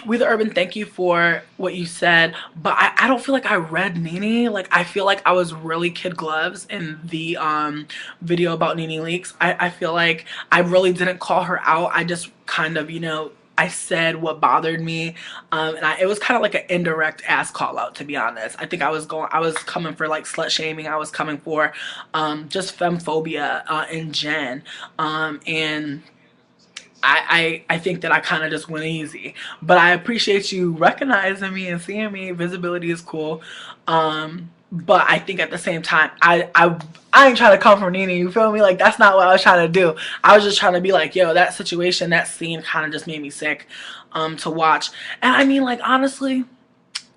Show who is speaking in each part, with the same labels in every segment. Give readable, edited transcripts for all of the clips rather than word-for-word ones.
Speaker 1: We the Urban, thank you for what you said, but I don't feel like I read Nene. Like, I feel like I was really kid gloves in the video about Nene Leakes. I feel like I really didn't call her out. I just kind of, I said what bothered me, it was kind of like an indirect ass call out, to be honest. I think I was coming for like slut shaming. I was coming for just femphobia in gen, and I think that I kind of just went easy, but I appreciate you recognizing me and seeing me. Visibility is cool, but I think at the same time, I ain't trying to come from Nene. You feel me? Like, that's not what I was trying to do. I was just trying to be like, yo, that situation, that scene, kind of just made me sick, to watch. And I mean, like, honestly,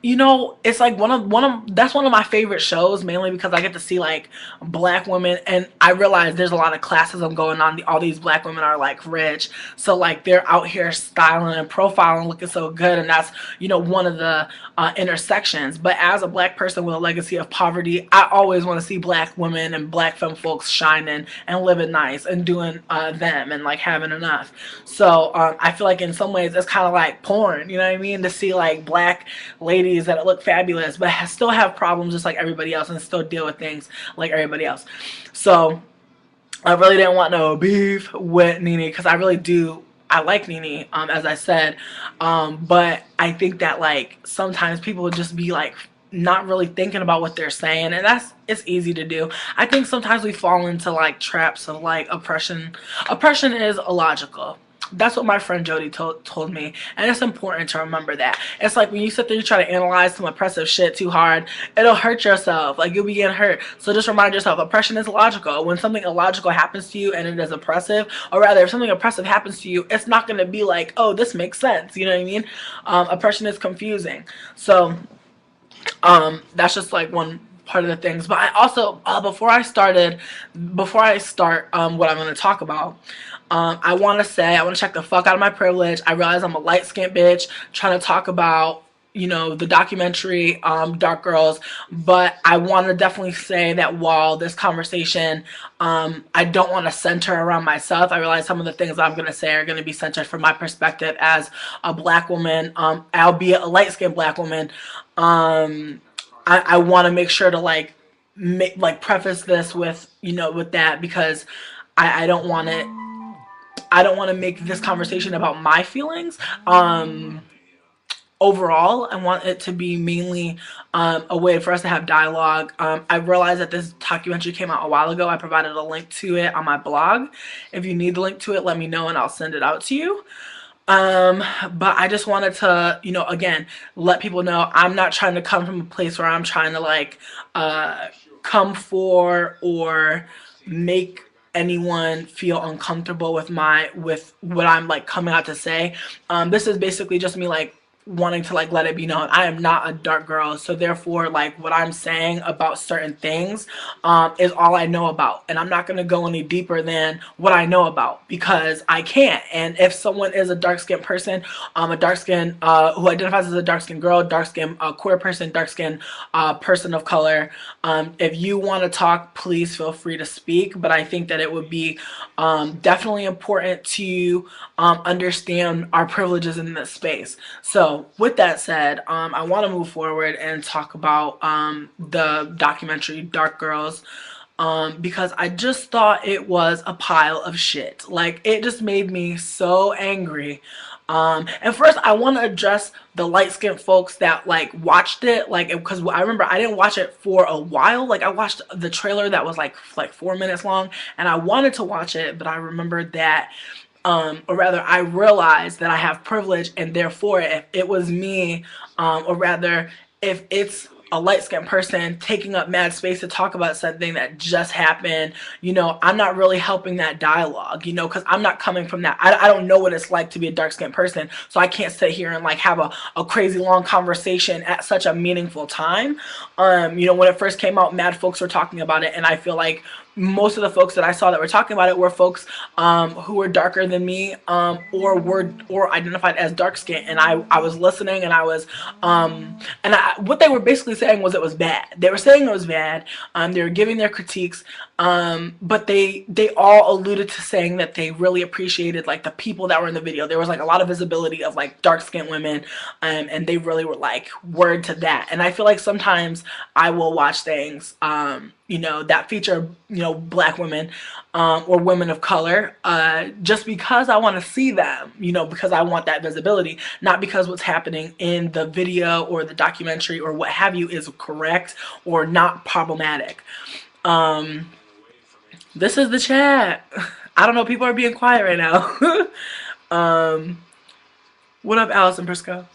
Speaker 1: it's like that's one of my favorite shows, mainly because I get to see like black women, and I realize there's a lot of classism going on. All these black women are like rich, so like they're out here styling and profiling, looking so good, and that's one of the intersections. But as a black person with a legacy of poverty, I always want to see black women and black femme folks shining and living nice and doing them and like having enough. So I feel like in some ways it's kind of like porn, you know what I mean, to see like black ladies that look fabulous but still have problems just like everybody else and still deal with things like everybody else. So I really didn't want no beef with Nene, because I really do. I like Nene, as I said, but I think that like sometimes people would just be like not really thinking about what they're saying, and it's easy to do. I think sometimes we fall into like traps of like oppression. Oppression is illogical. That's what my friend Jody told me, and it's important to remember that. It's like when you sit there, you try to analyze some oppressive shit too hard, it'll hurt yourself. Like, you'll be getting hurt. So just remind yourself, oppression is illogical. When something illogical happens to you and it is oppressive, or rather, if something oppressive happens to you, it's not going to be like, oh, this makes sense. You know what I mean? Oppression is confusing. So that's just like one part of the things. But I also, before I start what I'm going to talk about, I want to check the fuck out of my privilege. I realize I'm a light-skinned bitch trying to talk about the documentary, Dark Girls, but I want to definitely say that while this conversation, I don't want to center around myself. I realize some of the things I'm going to say are going to be centered from my perspective as a black woman, albeit a light-skinned black woman. I want to make sure to preface this with, with that, because I don't want to make this conversation about my feelings. Overall, I want it to be mainly a way for us to have dialogue. I realized that this documentary came out a while ago. I provided a link to it on my blog. If you need the link to it, let me know and I'll send it out to you. But I just wanted to, again, let people know I'm not trying to come from a place where I'm trying to come for or make anyone feel uncomfortable with what I'm like coming out to say. This is basically just me wanting to let it be known I am not a dark girl, so therefore what I'm saying about certain things is all I know about, and I'm not going to go any deeper than what I know about, because I can't. And if someone is a dark-skinned person, a dark-skinned who identifies as a dark-skinned girl, dark-skinned queer person, dark-skinned person of color, if you want to talk, please feel free to speak. But I think that it would be definitely important to understand our privileges in this space. So with that said, I want to move forward and talk about the documentary Dark Girls, because I just thought it was a pile of shit. Like, it just made me so angry. And first, I want to address the light-skinned folks that watched it, because I remember I didn't watch it for a while. I watched the trailer that was like 4 minutes long, and I wanted to watch it, but I remembered that or rather I realized that I have privilege, and therefore if it was me, or rather if it's a light-skinned person taking up mad space to talk about something that just happened, I'm not really helping that dialogue, because I'm not coming from that. I don't know what it's like to be a dark-skinned person, so I can't sit here and have a crazy long conversation at such a meaningful time. When it first came out, mad folks were talking about it, and I feel like most of the folks that I saw that were talking about it were folks who were darker than me, or identified as dark skinned. And I was listening, and I was what they were basically saying was it was bad. They were saying it was bad. They were giving their critiques, but they all alluded to saying that they really appreciated like the people that were in the video. There was like a lot of visibility of like dark skinned women, and they really were like word to that. And I feel like sometimes I will watch things that feature black women, or women of color, just because I want to see them, because I want that visibility, not because what's happening in the video or the documentary or what have you is correct or not problematic. This is the chat. I don't know, people are being quiet right now. What up, Allison Prisco?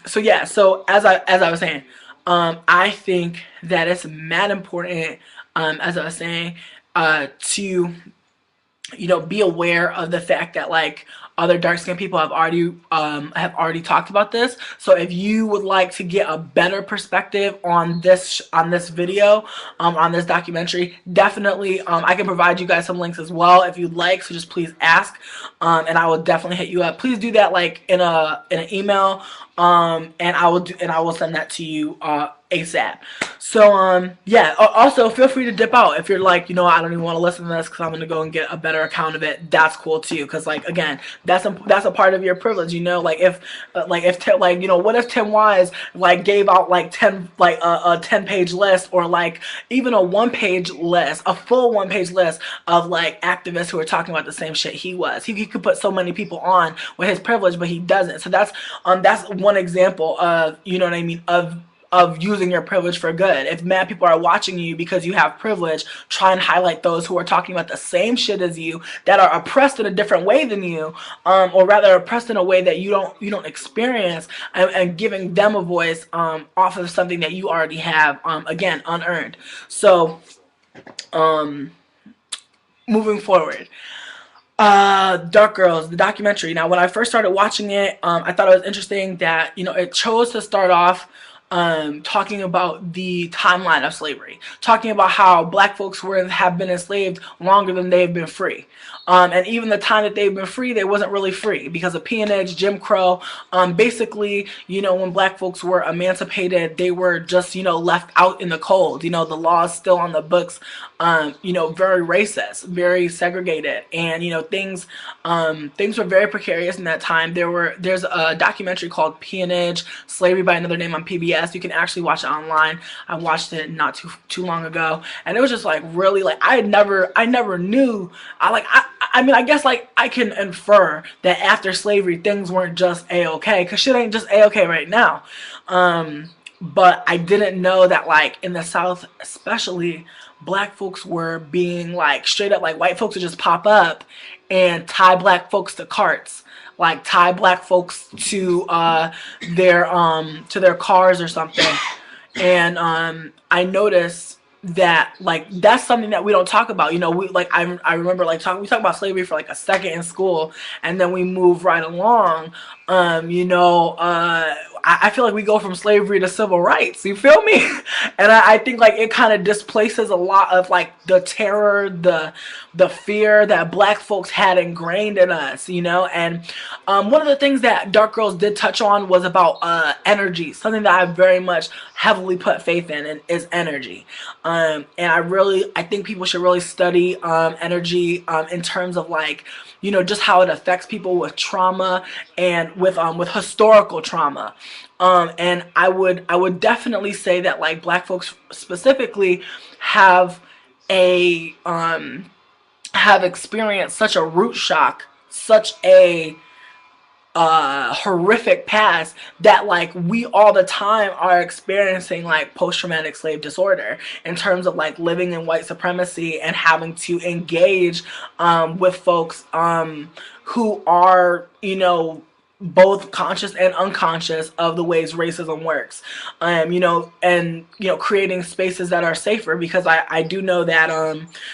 Speaker 1: So yeah, so as I was saying, I think that it's mad important, as I was saying, to be aware of the fact that like other dark skinned people have already talked about this. So if you would like to get a better perspective on this video, on this documentary, definitely I can provide you guys some links as well if you'd like. So just please ask, and I will definitely hit you up. Please do that like in an email, and I will send that to you ASAP. So yeah, also feel free to dip out if you're like, I don't even want to listen to this because I'm gonna go and get a better account of it. That's cool too, because like again, that's a part of your privilege, like if what if Tim Wise like gave out like 10 like a 10-page list, or like even a 1-page list, a full 1-page list of like activists who are talking about the same shit he could put so many people on with his privilege, but he doesn't. So that's one example of, what I mean, of using your privilege for good. If mad people are watching you because you have privilege, try and highlight those who are talking about the same shit as you, that are oppressed in a different way than you, or rather oppressed in a way that you don't experience, and giving them a voice off of something that you already have, again, unearned. So moving forward, Dark Girls, the documentary. Now when I first started watching it, I thought it was interesting that it chose to start off talking about the timeline of slavery, talking about how black folks have been enslaved longer than they've been free. And even the time that they've been free, they wasn't really free because of peonage, Jim Crow. Basically, when black folks were emancipated, they were just, left out in the cold. The laws still on the books, very racist, very segregated. And, things were very precarious in that time. There's a documentary called Peonage, Slavery by Another Name on PBS. You can actually watch it online. I watched it not too long ago. And it was just like really like, I never knew. I mean, I guess like I can infer that after slavery things weren't just a-okay, because shit ain't just a-okay right now. But I didn't know that like in the South especially, black folks were being like straight up like white folks would just pop up and tie black folks to carts, like tie black folks to their cars or something. And I noticed that like that's something that we don't talk about. We like I remember like we talk about slavery for like a second in school, and then we move right along. I feel like we go from slavery to civil rights, you feel me? And I think like it kind of displaces a lot of like the terror, the fear that black folks had ingrained in us, And one of the things that Dark Girls did touch on was about energy, something that I very much heavily put faith in, and is energy. And I think people should really study energy in terms of like, just how it affects people with trauma and with historical trauma. And I would definitely say that like black folks specifically have experienced such a root shock, such a horrific past, that like we all the time are experiencing like post-traumatic slave disorder in terms of like living in white supremacy and having to engage with folks who are both conscious and unconscious of the ways racism works, you know, and, you know, creating spaces that are safer, because I do know that,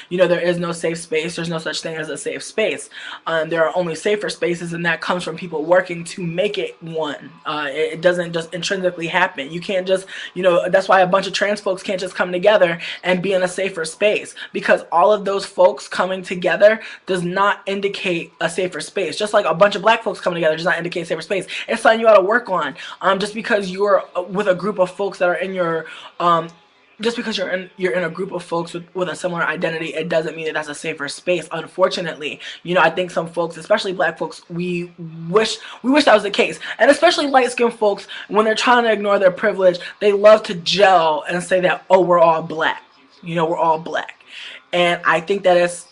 Speaker 1: you know, there is no safe space. There's no such thing as a safe space. There are only safer spaces, and that comes from people working to make it one. It doesn't just intrinsically happen. You can't just, you know, that's why a bunch of trans folks can't just come together and be in a safer space, because all of those folks coming together does not indicate a safer space. Just like a bunch of black folks coming together does not indicate safer space. It's something you got to work on. Just because you're with a group of folks that are in your just because you're in a group of folks with a similar identity, it doesn't mean that that's a safer space. Unfortunately, you know, I think some folks, especially black folks, we wish that was the case. And especially light-skinned folks, when they're trying to ignore their privilege, they love to gel and say that, oh, we're all black. You know, we're all black. And I think that it's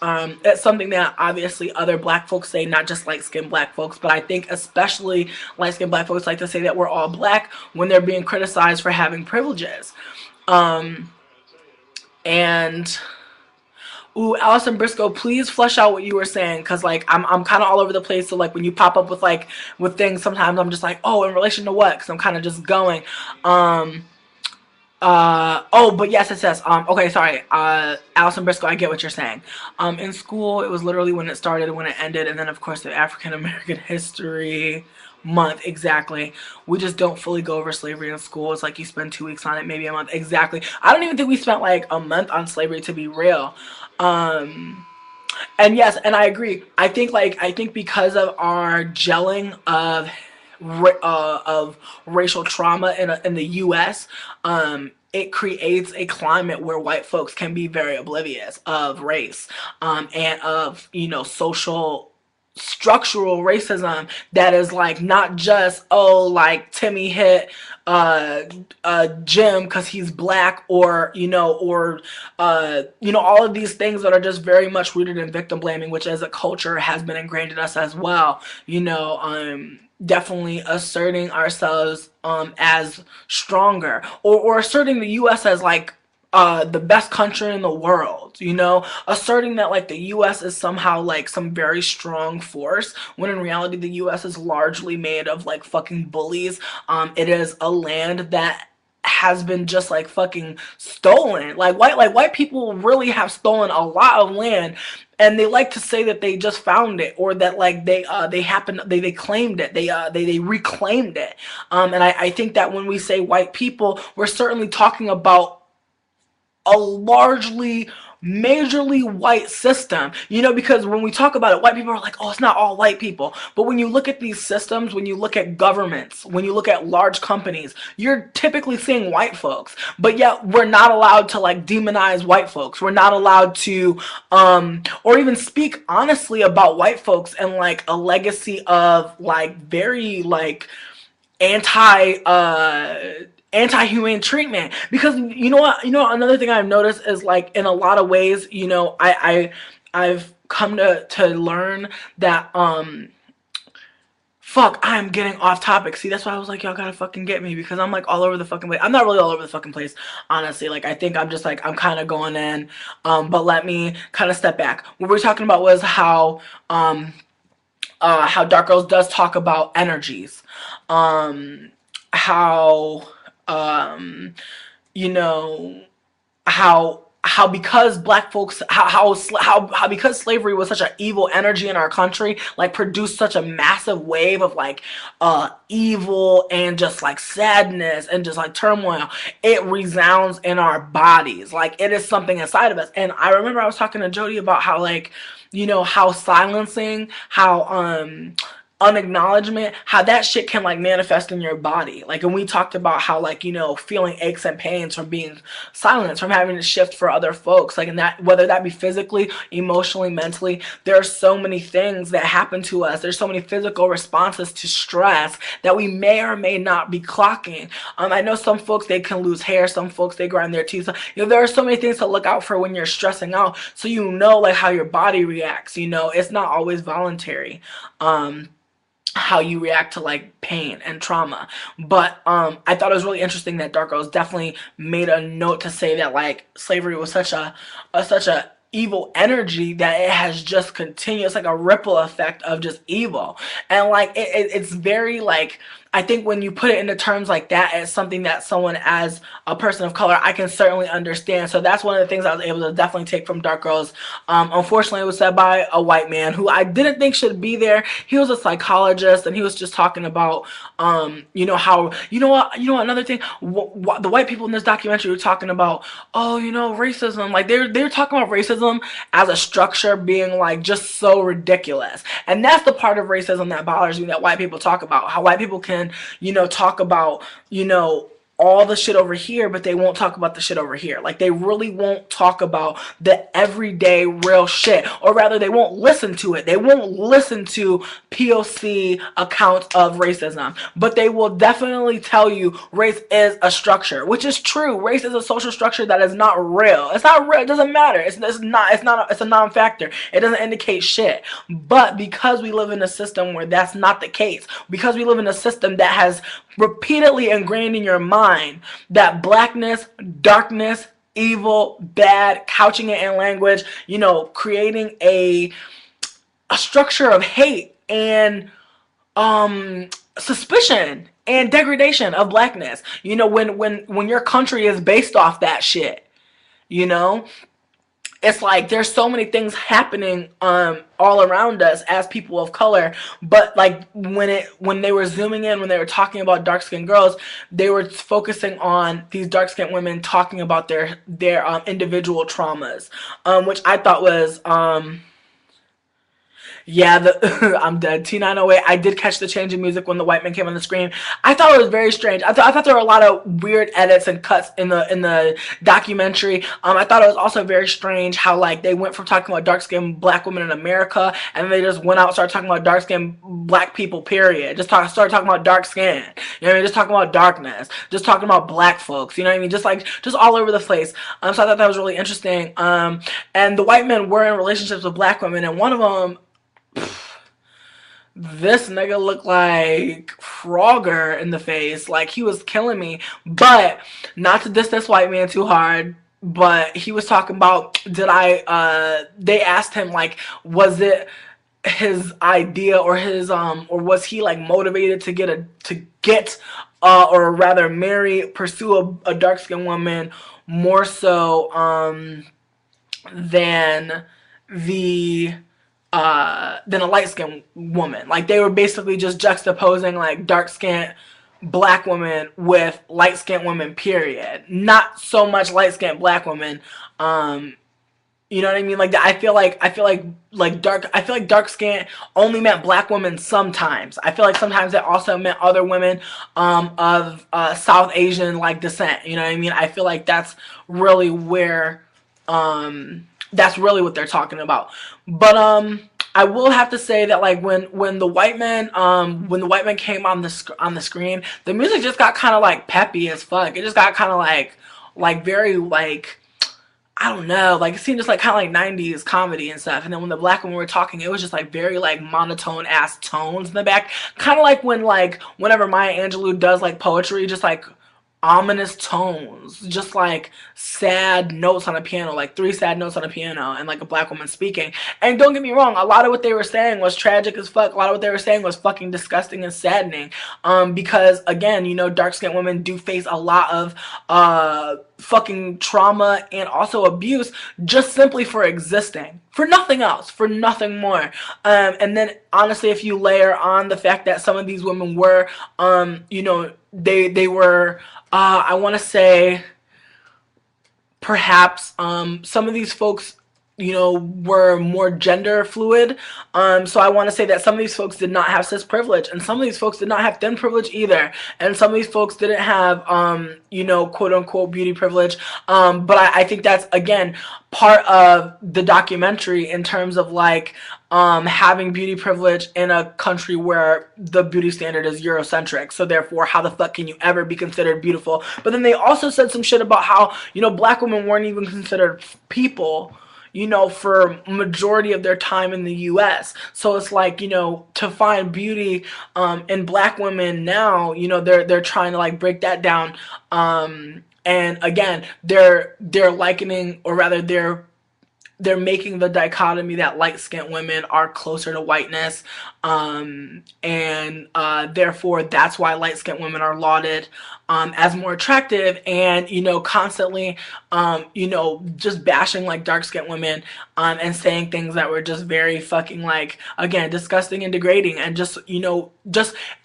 Speaker 1: something that obviously other black folks say, not just light-skinned black folks, but I think especially light-skinned black folks like to say that we're all black when they're being criticized for having privileges. And ooh, Allison Briscoe, please flesh out what you were saying, because like I'm kind of all over the place. So like when you pop up with like with things, sometimes I'm just like, oh, in relation to what? Because I'm kind of just going. Oh, but yes, it says, okay, sorry, Allison Briscoe, I get what you're saying. In school, it was literally when it started and when it ended, and then, of course, the African American History Month, exactly. We just don't fully go over slavery in school. It's like you spend 2 weeks on it, maybe a month, exactly. I don't even think we spent, like, a month on slavery, to be real. And yes, and I agree. I think because of our gelling of racial trauma in the U.S., it creates a climate where white folks can be very oblivious of race, and of, you know, social structural racism that is like not just, oh, like Timmy hit Jim because he's black, or you know, all of these things that are just very much rooted in victim blaming, which as a culture has been ingrained in us as well. You know, definitely asserting ourselves as stronger, or asserting the US as like the best country in the world, you know, asserting that like the US is somehow like some very strong force, when in reality the US is largely made of like fucking bullies. It is a land that has been just like fucking stolen. Like white people really have stolen a lot of land, and they like to say that they just found it, or that like they claimed it, they reclaimed it. And I think that when we say white people, we're certainly talking about a largely majorly white system, you know, because when we talk about it, white people are like, oh, it's not all white people. But when you look at these systems, when you look at governments, when you look at large companies, you're typically seeing white folks. But yet we're not allowed to like demonize white folks. We're not allowed to or even speak honestly about white folks and like a legacy of like very like anti anti-humane treatment. Because another thing I've noticed is like in a lot of ways, you know, I've come to learn that fuck, I'm getting off topic. See, that's why I was like, y'all gotta fucking get me, because I'm like all over the fucking place. I'm not really all over the fucking place, honestly. Like, I think I'm just like, I'm kind of going in. But let me kind of step back. What we were talking about was how Dark Girls does talk about energies. How you know, how because black folks, how because slavery was such an evil energy in our country, like produced such a massive wave of like evil and just like sadness and just like turmoil, it resounds in our bodies, like it is something inside of us. And I remember I was talking to Jody about how like, you know, how silencing, how unacknowledgement, how that shit can like manifest in your body. Like, and we talked about how like, you know, feeling aches and pains from being silenced, from having to shift for other folks, like, and that, whether that be physically, emotionally, mentally, there are so many things that happen to us. There's so many physical responses to stress that we may or may not be clocking. I know some folks, they can lose hair, some folks, they grind their teeth. You know, there are so many things to look out for when you're stressing out, so you know like how your body reacts. You know, it's not always voluntary. How you react to like pain and trauma. But I thought it was really interesting that Dark Girls definitely made a note to say that like slavery was such a evil energy that it has just continued. It's like a ripple effect of just evil. And like it's very like, I think when you put it into terms like that, it's something that someone as a person of color, I can certainly understand. So that's one of the things I was able to definitely take from Dark Girls. Unfortunately, it was said by a white man who I didn't think should be there. He was a psychologist, and he was just talking about, you know, how, another thing, the white people in this documentary were talking about, oh, racism. Like they're talking about racism as a structure being like just so ridiculous. And that's the part of racism that bothers me, that white people talk about. How white people can, talk about, all the shit over here, but they won't talk about the shit over here. Like they really won't talk about the everyday real shit, or rather they won't listen to it. They won't listen to POC accounts of racism, but they will definitely tell you race is a structure, which is true. Race is a social structure that is not real. It's not real. It doesn't matter. It's a non-factor. It doesn't indicate shit. But because we live in a system where that's not the case, because we live in a system that has repeatedly ingrained in your mind that blackness, darkness, evil, bad, couching it in language, creating a structure of hate and suspicion and degradation of blackness. When your country is based off that shit, it's like there's so many things happening all around us as people of color, but like when they were zooming in, when they were talking about dark skinned girls, they were focusing on these dark skinned women talking about their individual traumas, which I thought was yeah, I'm dead. T908. I did catch the change in music when the white man came on the screen. I thought it was very strange. I thought there were a lot of weird edits and cuts in the documentary. I thought it was also very strange how like they went from talking about dark skinned black women in America, and then they just went out and started talking about dark skinned black people. Period. Started talking about dark skin. You know what I mean? Just talking about darkness. Just talking about black folks. You know what I mean? Just all over the place. So I thought that was really interesting. And the white men were in relationships with black women, and one of them, this nigga looked like Frogger in the face. Like he was killing me. But not to diss this white man too hard, but he was talking about, they asked him like, was it his idea or his or was he like motivated to get or rather pursue a dark skinned woman more so than the than a light-skinned woman. Like they were basically just juxtaposing like dark-skinned black women with light-skinned women, period. Not so much light-skinned black women. You know what I mean? Like I feel like dark skin only meant black women sometimes. I feel like sometimes it also meant other women of South Asian like descent. You know what I mean? I feel like that's really where that's really what they're talking about. But I will have to say that like when the white man came on the screen, the music just got kind of like peppy as fuck. It just got kind of like very like, I don't know, like it seemed just like kind of like 90s comedy and stuff. And then when the black women were talking, it was just like very like monotone ass tones in the back, kind of like whenever Maya Angelou does like poetry, just like ominous tones, just like sad notes on a piano, like 3 sad notes on a piano, and like a black woman speaking. And don't get me wrong, a lot of what they were saying was tragic as fuck. A lot of what they were saying was fucking disgusting and saddening. Because again, dark-skinned women do face a lot of fucking trauma and also abuse just simply for existing, for nothing else, for nothing more. And then honestly, if you layer on the fact that some of these women were they were I want to say perhaps some of these folks were more gender fluid. So I want to say that some of these folks did not have cis privilege, and some of these folks did not have thin privilege either, and some of these folks didn't have quote unquote beauty privilege. But I think that's again part of the documentary in terms of like having beauty privilege in a country where the beauty standard is Eurocentric. So therefore, how the fuck can you ever be considered beautiful? But then they also said some shit about how black women weren't even considered people for majority of their time in the US. So it's like, to find beauty in black women now, they're trying to like break that down. And again, they're likening, or rather they're they're making the dichotomy that light-skinned women are closer to whiteness, and therefore that's why light-skinned women are lauded as more attractive, and constantly just bashing like dark-skinned women, and saying things that were just very fucking, like, again, disgusting and degrading, and just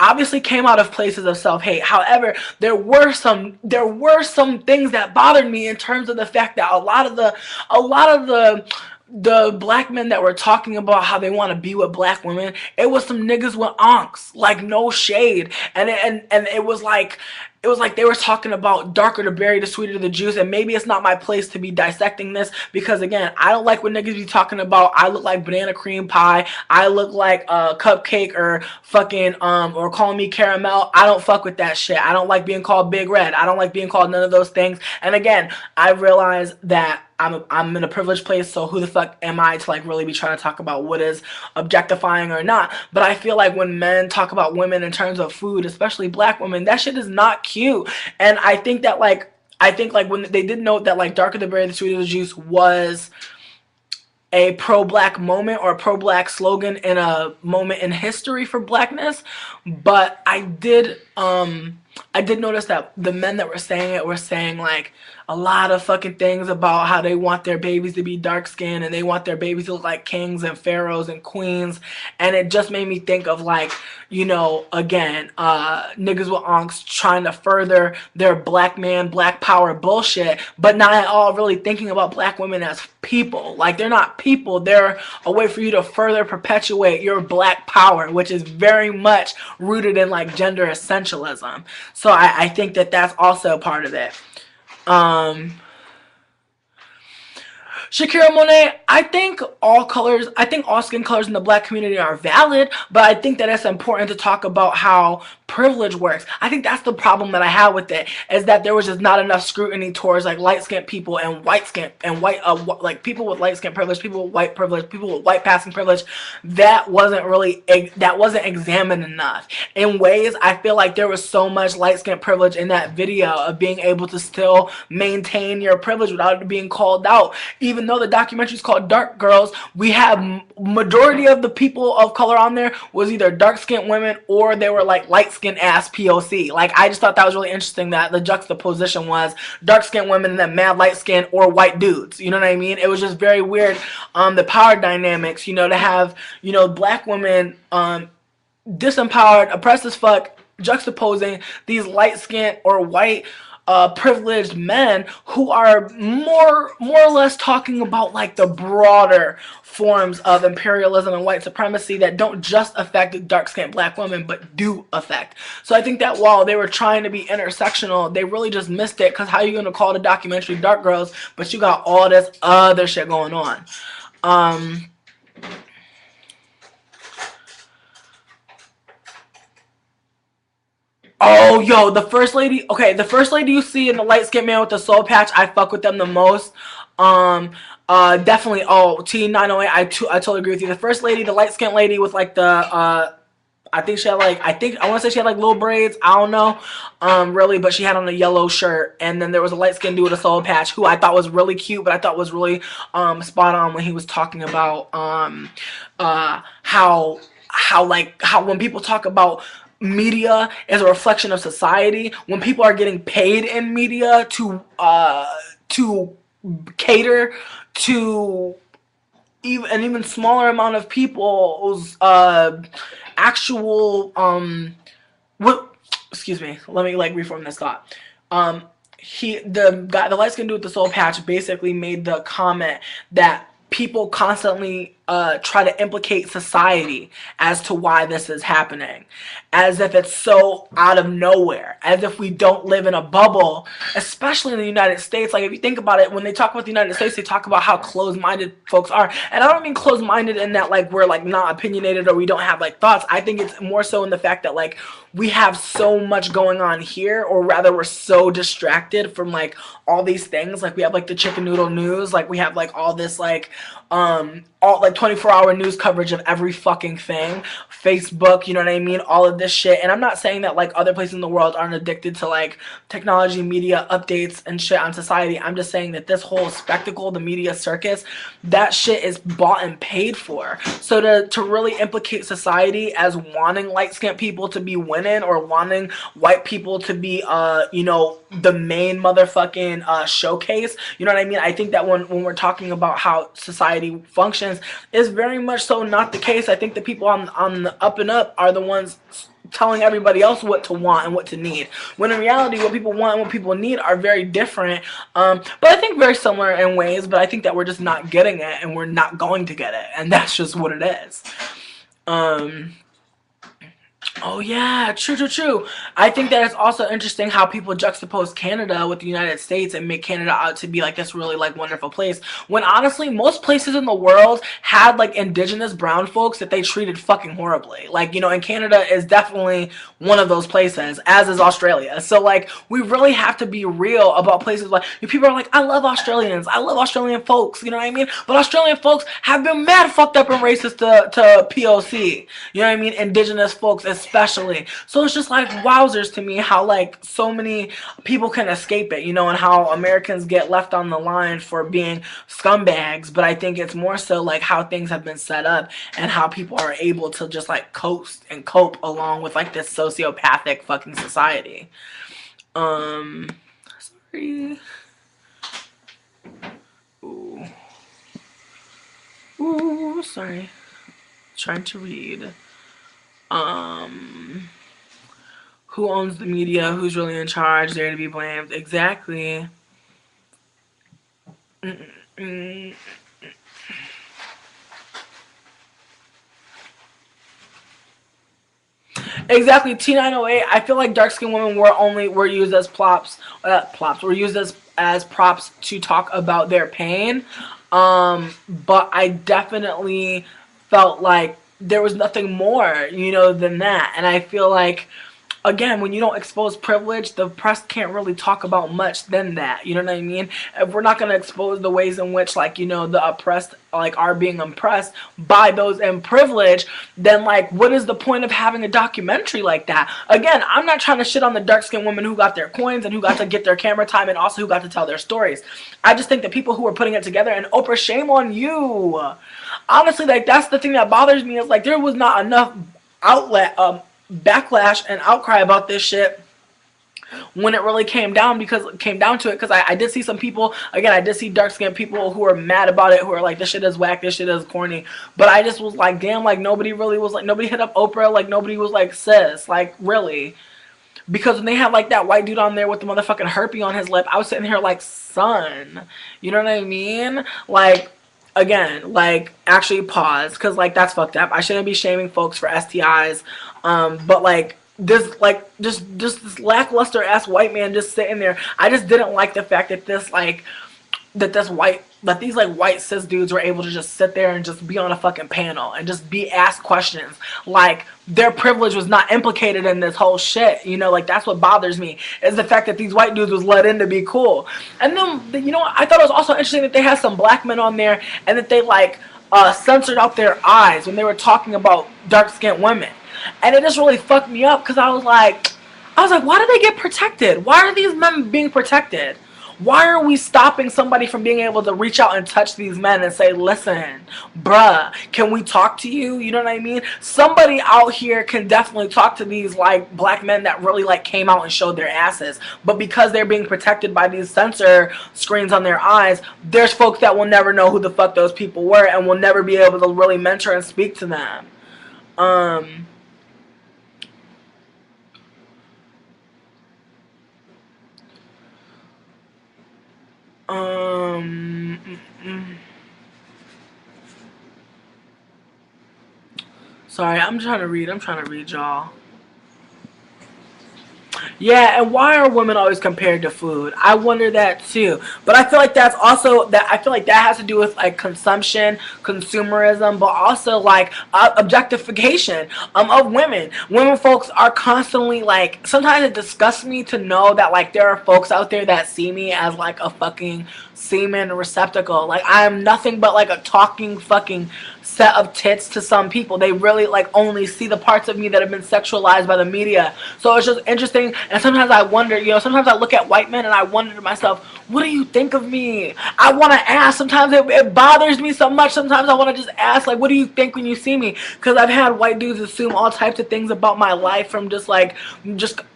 Speaker 1: obviously came out of places of self-hate. However, there were some things that bothered me in terms of the fact that a lot of the black men that were talking about how they want to be with black women, it was some niggas with onks, like, no shade, and it was like they were talking about darker the berry, the sweeter the juice, and maybe it's not my place to be dissecting this, because again, I don't like when niggas be talking about I look like banana cream pie, I look like a cupcake, or fucking or calling me caramel. I don't fuck with that shit. I don't like being called Big Red. I don't like being called none of those things. And again, I realize that I'm in a privileged place, so who the fuck am I to like really be trying to talk about what is objectifying or not? But I feel like when men talk about women in terms of food, especially black women, that shit is not cute. And I think when they did note that like darker the berry, the sweeter the juice was a pro-black moment or a pro-black slogan in a moment in history for blackness, but I did notice that the men that were saying it were saying like a lot of fucking things about how they want their babies to be dark skinned and they want their babies to look like kings and pharaohs and queens, and it just made me think of like, again, niggas with onks trying to further their black man, black power bullshit, but not at all really thinking about black women as people. Like, they're not people, they're a way for you to further perpetuate your black power, which is very much rooted in like gender essentialism. So I think that that's also part of it. Shakira Monet, I think all skin colors in the black community are valid, but I think that it's important to talk about how privilege works. I think that's the problem that I have with it, is that there was just not enough scrutiny towards like light-skinned people and like people with light-skinned privilege, people with white privilege, people with white passing privilege. That wasn't examined enough. In ways, I feel like there was so much light-skinned privilege in that video of being able to still maintain your privilege without it being called out. Even though the documentary is called Dark Girls, we have majority of the people of color on there was either dark-skinned women or they were like light-skinned ass POC. Like, I just thought that was really interesting that the juxtaposition was dark-skinned women and then mad light-skinned or white dudes. You know what I mean? It was just very weird. The power dynamics, to have, black women disempowered, oppressed as fuck, juxtaposing these light-skinned or white privileged men who are more or less talking about like the broader forms of imperialism and white supremacy that don't just affect dark-skinned black women but do affect. So I think that while they were trying to be intersectional, they really just missed it, because how are you going to call the documentary Dark Girls but you got all this other shit going on? Oh, yo, the first lady. Okay, the first lady you see in the light skinned man with the soul patch, I fuck with them the most. Definitely. Oh, T908. I totally agree with you. The first lady, the light skinned lady with like the I think she had like, I want to say she had like little braids. I don't know, really, but she had on a yellow shirt, and then there was a light skinned dude with a soul patch who I thought was really cute, but I thought was really spot on when he was talking about how when people talk about media as a reflection of society, when people are getting paid in media to cater to an even smaller amount of people's actual excuse me, let me like reform this thought. The light skinned dude with the soul patch basically made the comment that people constantly try to implicate society as to why this is happening, as if it's so out of nowhere, as if we don't live in a bubble, especially in the United States. Like, if you think about it, when they talk about the United States, they talk about how closed-minded folks are, and I don't mean closed-minded in that like we're like not opinionated or we don't have like thoughts. I think it's more so in the fact that like we have so much going on here, or rather we're so distracted from like all these things. Like, we have like the chicken noodle news, like we have like all this like all like 24-hour news coverage of every fucking thing. Facebook, you know what I mean? All of this shit. And I'm not saying that like other places in the world aren't addicted to like technology, media, updates, and shit on society. I'm just saying that this whole spectacle, the media circus, that shit is bought and paid for. So to really implicate society as wanting light-skinned people to be winning or wanting white people to be, you know, the main motherfucking showcase, you know what I mean? I think that when we're talking about how society functions, is very much so not the case. I think the people on the up and up are the ones telling everybody else what to want and what to need, when in reality what people want and what people need are very different, but I think very similar in ways, but I think that we're just not getting it and we're not going to get it, and that's just what it is. Oh yeah, true. I think that it's also interesting how people juxtapose Canada with the United States and make Canada out to be like this really like wonderful place, when honestly most places in the world had like indigenous brown folks that they treated fucking horribly. Like, you know, and Canada is definitely one of those places, as is Australia. So like we really have to be real about places like, people are like, I love Australians, I love Australian folks, you know what I mean? But Australian folks have been mad fucked up and racist to POC, you know what I mean? Indigenous folks especially. So it's just like wowzers to me how like so many people can escape it, you know, and how Americans get left on the line for being scumbags. But I think it's more so like how things have been set up and how people are able to just like coast and cope along with like this sociopathic fucking society. Sorry. Ooh, sorry. Trying to read. Who owns the media? Who's really in charge? They're to be blamed. Exactly. Exactly. T908. I feel like dark skinned women were used as were used as props to talk about their pain. But I definitely felt like there was nothing more, you know, than that. And I feel like, again, when you don't expose privilege, the press can't really talk about much than that. You know what I mean? If we're not going to expose the ways in which, like, you know, the oppressed, like, are being oppressed by those in privilege, then, like, what is the point of having a documentary like that? Again, I'm not trying to shit on the dark-skinned women who got their coins and who got to get their camera time and also who got to tell their stories. I just think the people who are putting it together, and Oprah, shame on you. Honestly, like, that's the thing that bothers me, is, like, there was not enough outlet, backlash and outcry about this shit when it really came down to it, because I did see some people, again, I did see dark-skinned people who are mad about it, who are like, this shit is whack, this shit is corny, but I just was like, damn, like, nobody hit up Oprah, like, nobody was like, sis, like, really? Because when they had like that white dude on there with the motherfucking herpes on his lip, I was sitting here like, son, you know what I mean? Like, again, like, actually pause, because like that's fucked up. I shouldn't be shaming folks for STIs, but like this, like, just this lackluster ass white man just sitting there. I just didn't like the fact that these like white cis dudes were able to just sit there and just be on a fucking panel and just be asked questions like their privilege was not implicated in this whole shit, you know. Like, that's what bothers me, is the fact that these white dudes was let in to be cool. And then, you know, I thought it was also interesting that they had some black men on there and that they like censored out their eyes when they were talking about dark-skinned women, and it just really fucked me up, because I was like, why do they get protected? Why are these men being protected? Why are we stopping somebody from being able to reach out and touch these men and say, listen, bruh, can we talk to you? You know what I mean? Somebody out here can definitely talk to these, like, black men that really, like, came out and showed their asses. But because they're being protected by these censor screens on their eyes, there's folks that will never know who the fuck those people were and will never be able to really mentor and speak to them. Sorry, I'm trying to read, y'all. Yeah, and why are women always compared to food? I wonder that too. But I feel like that has to do with like consumption, consumerism, but also like objectification of women. Women folks are constantly like, sometimes it disgusts me to know that like there are folks out there that see me as like a fucking semen receptacle. Like, I am nothing but like a talking fucking set of tits to some people. They really like only see the parts of me that have been sexualized by the media. So it's just interesting. And sometimes I wonder, sometimes I look at white men and I wonder to myself, what do you think of me? I want to ask. Sometimes it bothers me so much. Sometimes I want to just ask, like, what do you think when you see me? Because I've had white dudes assume all types of things about my life from just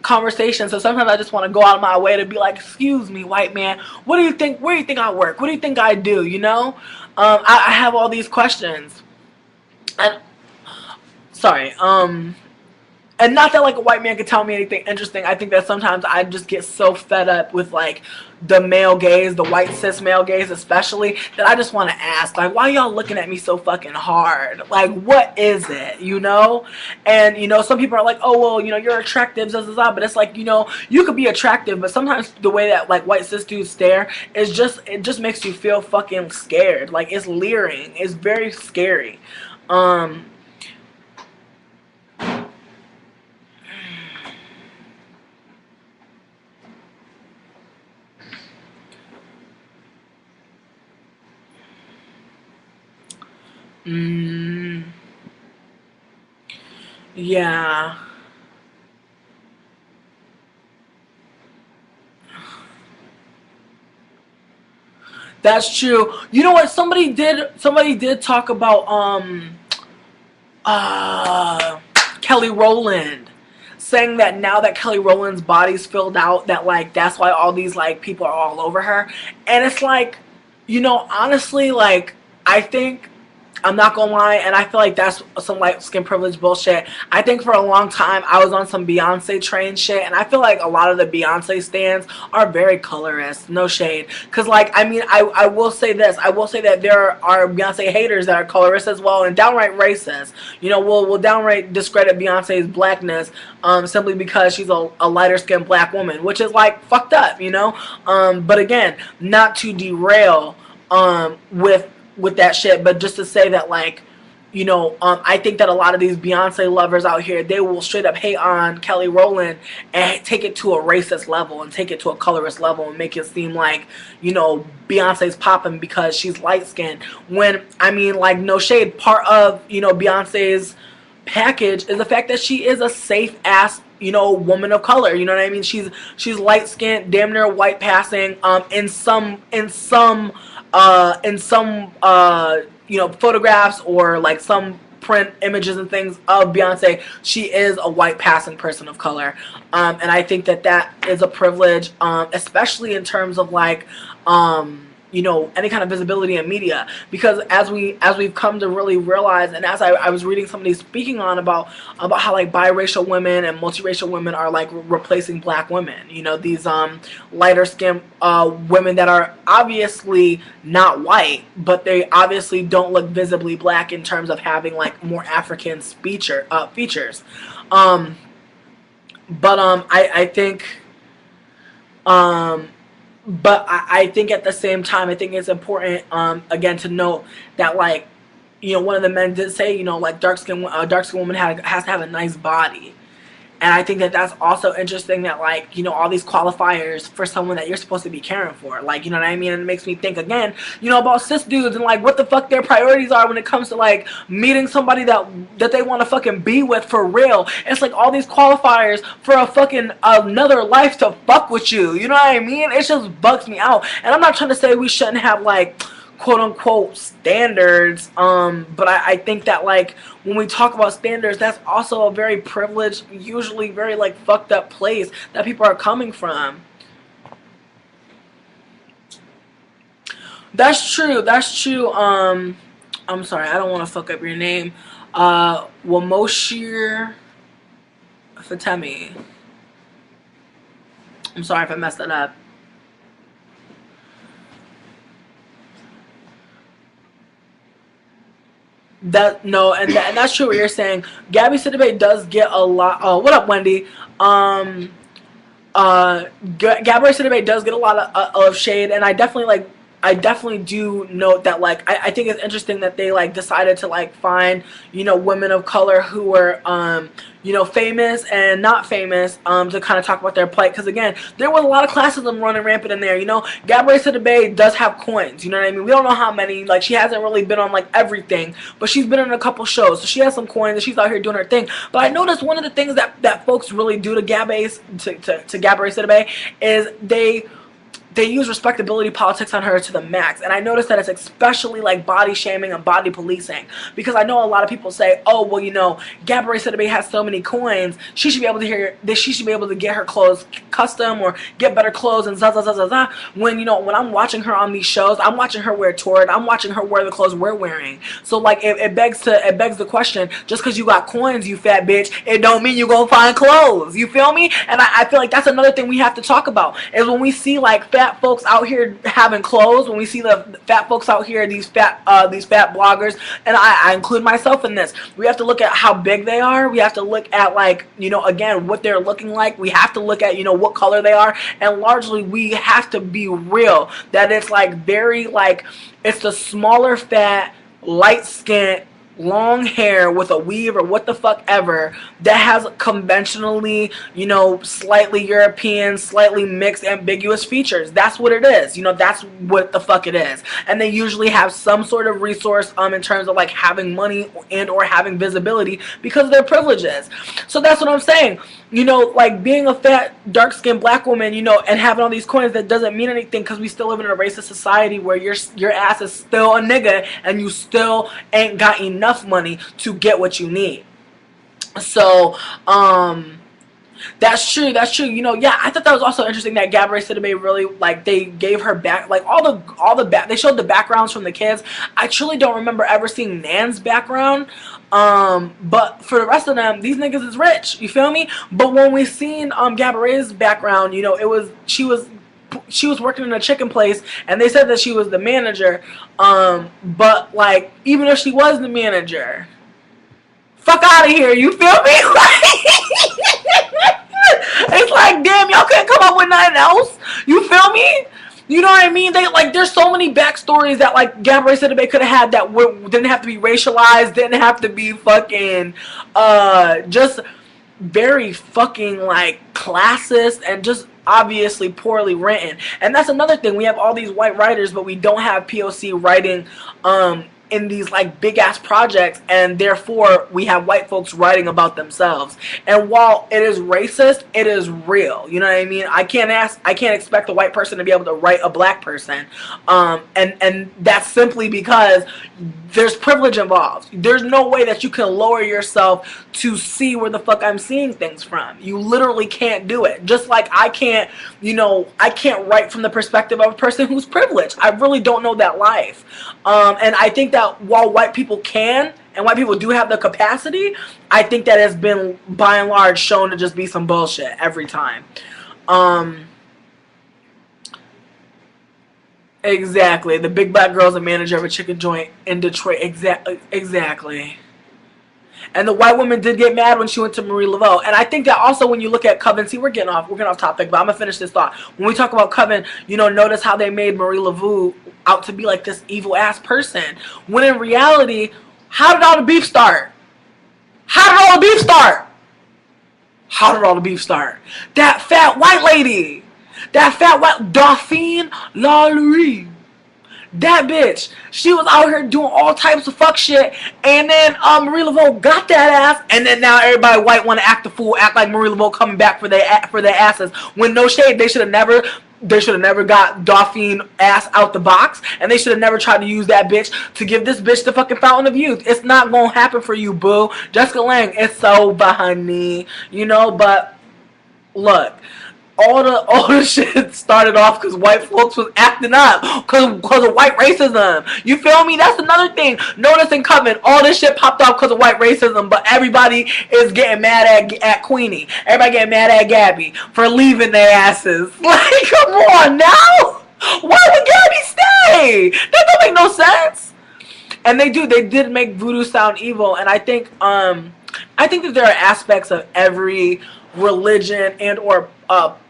Speaker 1: conversation. So sometimes I just want to go out of my way to be like, excuse me, white man, what do you think? Where do you think I work? What do you think I do? I have all these questions. And sorry, and not that like a white man could tell me anything interesting. I think that sometimes I just get so fed up with like the male gaze, the white cis male gaze especially, that I just want to ask, like, why y'all looking at me so fucking hard? Like, what is it, And some people are like, oh well, you're attractive, blah, blah, blah. But it's like, you could be attractive, but sometimes the way that like white cis dudes stare is it just makes you feel fucking scared. Like, it's leering. It's very scary. Yeah. That's true. You know what? Somebody did talk about Kelly Rowland, saying that now that Kelly Rowland's body's filled out, that like that's why all these like people are all over her. And it's like, honestly, like, I think, I'm not gonna lie, and I feel like that's some light skin privilege bullshit. I think for a long time I was on some Beyonce train shit, and I feel like a lot of the Beyonce stans are very colorist. No shade, because like, I mean, I will say this. I will say that there are Beyonce haters that are colorist as well and downright racist. Will downright discredit Beyonce's blackness simply because she's a lighter skinned black woman, which is like fucked up. But again, not to derail with that shit, but just to say that, like, I think that a lot of these Beyonce lovers out here, they will straight up hate on Kelly Rowland and take it to a racist level and take it to a colorist level and make it seem like, Beyonce's popping because she's light skinned. When, I mean, like, no shade, part of, Beyonce's package is the fact that she is a safe ass woman of color. You know what I mean? She's light skinned, damn near white passing, in some photographs or like some print images and things of Beyonce, she is a white passing person of color, and I think that is a privilege, especially in terms of like any kind of visibility in media, because as we've come to really realize, and as I was reading somebody speaking on about how like biracial women and multiracial women are like replacing black women, these lighter skinned women that are obviously not white, but they obviously don't look visibly black in terms of having like more African features. I think but I think at the same time, I think it's important, again, to note that, like, one of the men did say, like, dark skin woman has to have a nice body. And I think that that's also interesting, that, like, all these qualifiers for someone that you're supposed to be caring for. Like, you know what I mean? And it makes me think, again, about cis dudes and, like, what the fuck their priorities are when it comes to, like, meeting somebody that they want to fucking be with for real. It's like all these qualifiers for a fucking another life to fuck with you. You know what I mean? It just bugs me out. And I'm not trying to say we shouldn't have, like, quote-unquote standards, but I think that, like, when we talk about standards, that's also a very privileged, usually very, like, fucked up place that people are coming from. That's true. I'm sorry, I don't want to fuck up your name. Wamoshir Fatemi. I'm sorry if I messed that up. And that's true what you're saying. Gabby Sidibe does get a lot. Oh, what up, Wendy? Gabby Sidibe does get a lot of shade, and I definitely, like, I definitely do note that, like, I think it's interesting that they, like, decided to, like, find, you know, women of color who were, you know, famous and not famous, to kind of talk about their plight. Because, again, there was a lot of classism running rampant in there, you know. Gabrielle Sidibe does have coins, you know what I mean? We don't know how many. Like, she hasn't really been on, like, everything, but she's been in a couple shows, so she has some coins, and she's out here doing her thing. But I noticed one of the things that folks really do to Gabrielle Sidibe is they use respectability politics on her to the max. And I noticed that it's especially like body shaming and body policing, because I know a lot of people say, oh, well, you know, Gabrielle Sidibe has so many coins, she should be able to she should be able to get her clothes custom or get better clothes and za. When, you know, when I'm watching her on these shows, I'm watching her wear Torrid, I'm watching her wear the clothes we're wearing. So like it begs the question, just because you got coins, you fat bitch, it don't mean you gonna find clothes. You feel me? And I feel like that's another thing we have to talk about, is when we see like fat folks out here having clothes, when we see the fat folks out here, these fat bloggers, and I include myself in this, we have to look at how big they are. We have to look at, like, you know, again, what they're looking like. We have to look at, you know, what color they are, and largely we have to be real that it's like very, like, it's the smaller fat, light skinned, long hair with a weave or what the fuck ever that has conventionally, you know, slightly European, slightly mixed, ambiguous features. That's what it is. You know, that's what the fuck it is. And they usually have some sort of resource in terms of like having money and or having visibility because of their privileges. So that's what I'm saying. You know, like being a fat, dark-skinned black woman, you know, and having all these coins, that doesn't mean anything, because we still live in a racist society where your ass is still a nigga and you still ain't got enough money to get what you need. So, that's true. You know, yeah, I thought that was also interesting that Gabrielle Sidibe really, like, they gave her back, like, they showed the backgrounds from the kids. I truly don't remember ever seeing Nan's background. But for the rest of them, these niggas is rich. You feel me? But when we seen Gabrielle's background, you know, she was working in a chicken place, and they said that she was the manager. But like, even if she was the manager, fuck out of here. You feel me? It's like, damn, y'all can't come up with nothing else. You feel me? You know what I mean? They, like, there's so many backstories that, like, Gabrielle Sidibe could have had that didn't have to be racialized, didn't have to be fucking, just very fucking, like, classist and just obviously poorly written. And that's another thing. We have all these white writers, but we don't have POC writing, in these like big ass projects, and therefore we have white folks writing about themselves. And while it is racist, it is real. You know what I mean? I can't expect a white person to be able to write a black person, and that's simply because there's privilege involved. There's no way that you can lower yourself to see where the fuck I'm seeing things from. You literally can't do it. Just like I can't, you know, I can't write from the perspective of a person who's privileged. I really don't know that life. And I think that while white people can, and white people do have the capacity, I think that has been, by and large, shown to just be some bullshit every time. Exactly. The big black girl's a manager of a chicken joint in Detroit. Exactly. And the white woman did get mad when she went to Marie Laveau. And I think that also when you look at Coven, see, we're getting off topic, but I'm going to finish this thought. When we talk about Coven, you know, notice how they made Marie Laveau out to be like this evil ass person. When in reality, how did all the beef start? How did all the beef start? How did all the beef start? That fat white lady. That fat white Dauphine LaLaurie. That bitch, she was out here doing all types of fuck shit, and then Marie Laveau got that ass, and then now everybody white want to act the fool, act like Marie Laveau coming back for their asses. When no shade, they should have never got Dauphine ass out the box, and they should have never tried to use that bitch to give this bitch the fucking fountain of youth. It's not gonna happen for you, boo. Jessica Lange, it's so honey, you know. But look. All the shit started off because white folks was acting up because of white racism. You feel me? That's another thing. Notice in Coven, all this shit popped off because of white racism, but everybody is getting mad at Queenie. Everybody getting mad at Gabby for leaving their asses. Like, come on now. Why would Gabby stay? That don't make no sense. And they did make voodoo sound evil, and I think that there are aspects of every religion and or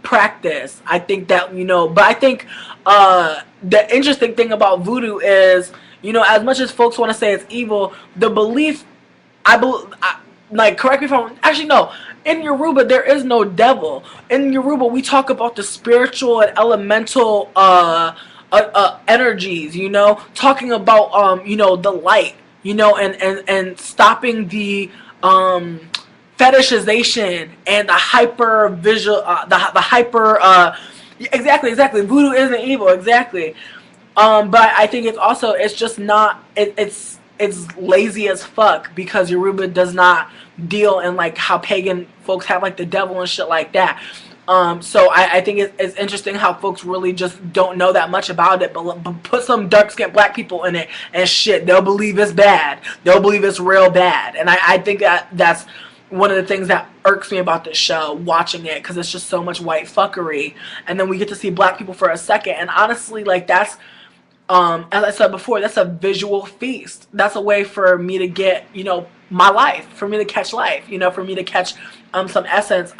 Speaker 1: practice. I think that, you know, but I think the interesting thing about voodoo is, you know, as much as folks want to say it's evil, the belief, I believe, like, correct me if I'm wrong, actually no, in Yoruba there is no devil. In Yoruba we talk about the spiritual and elemental energies, you know, talking about you know, the light, you know, and stopping the fetishization and the hyper visual, the hyper exactly, voodoo isn't evil, exactly. But I think it's also, it's just not, it's lazy as fuck, because Yoruba does not deal in like how pagan folks have like the devil and shit like that. So I think it's interesting how folks really just don't know that much about it, but put some dark skinned black people in it and shit, they'll believe it's bad. They'll believe it's real bad. And I think that's one of the things that irks me about this show, watching it, because it's just so much white fuckery. And then we get to see black people for a second. And honestly, like, that's, as I said before, that's a visual feast. That's a way for me to get, you know, my life, for me to catch life, you know, for me to catch some essence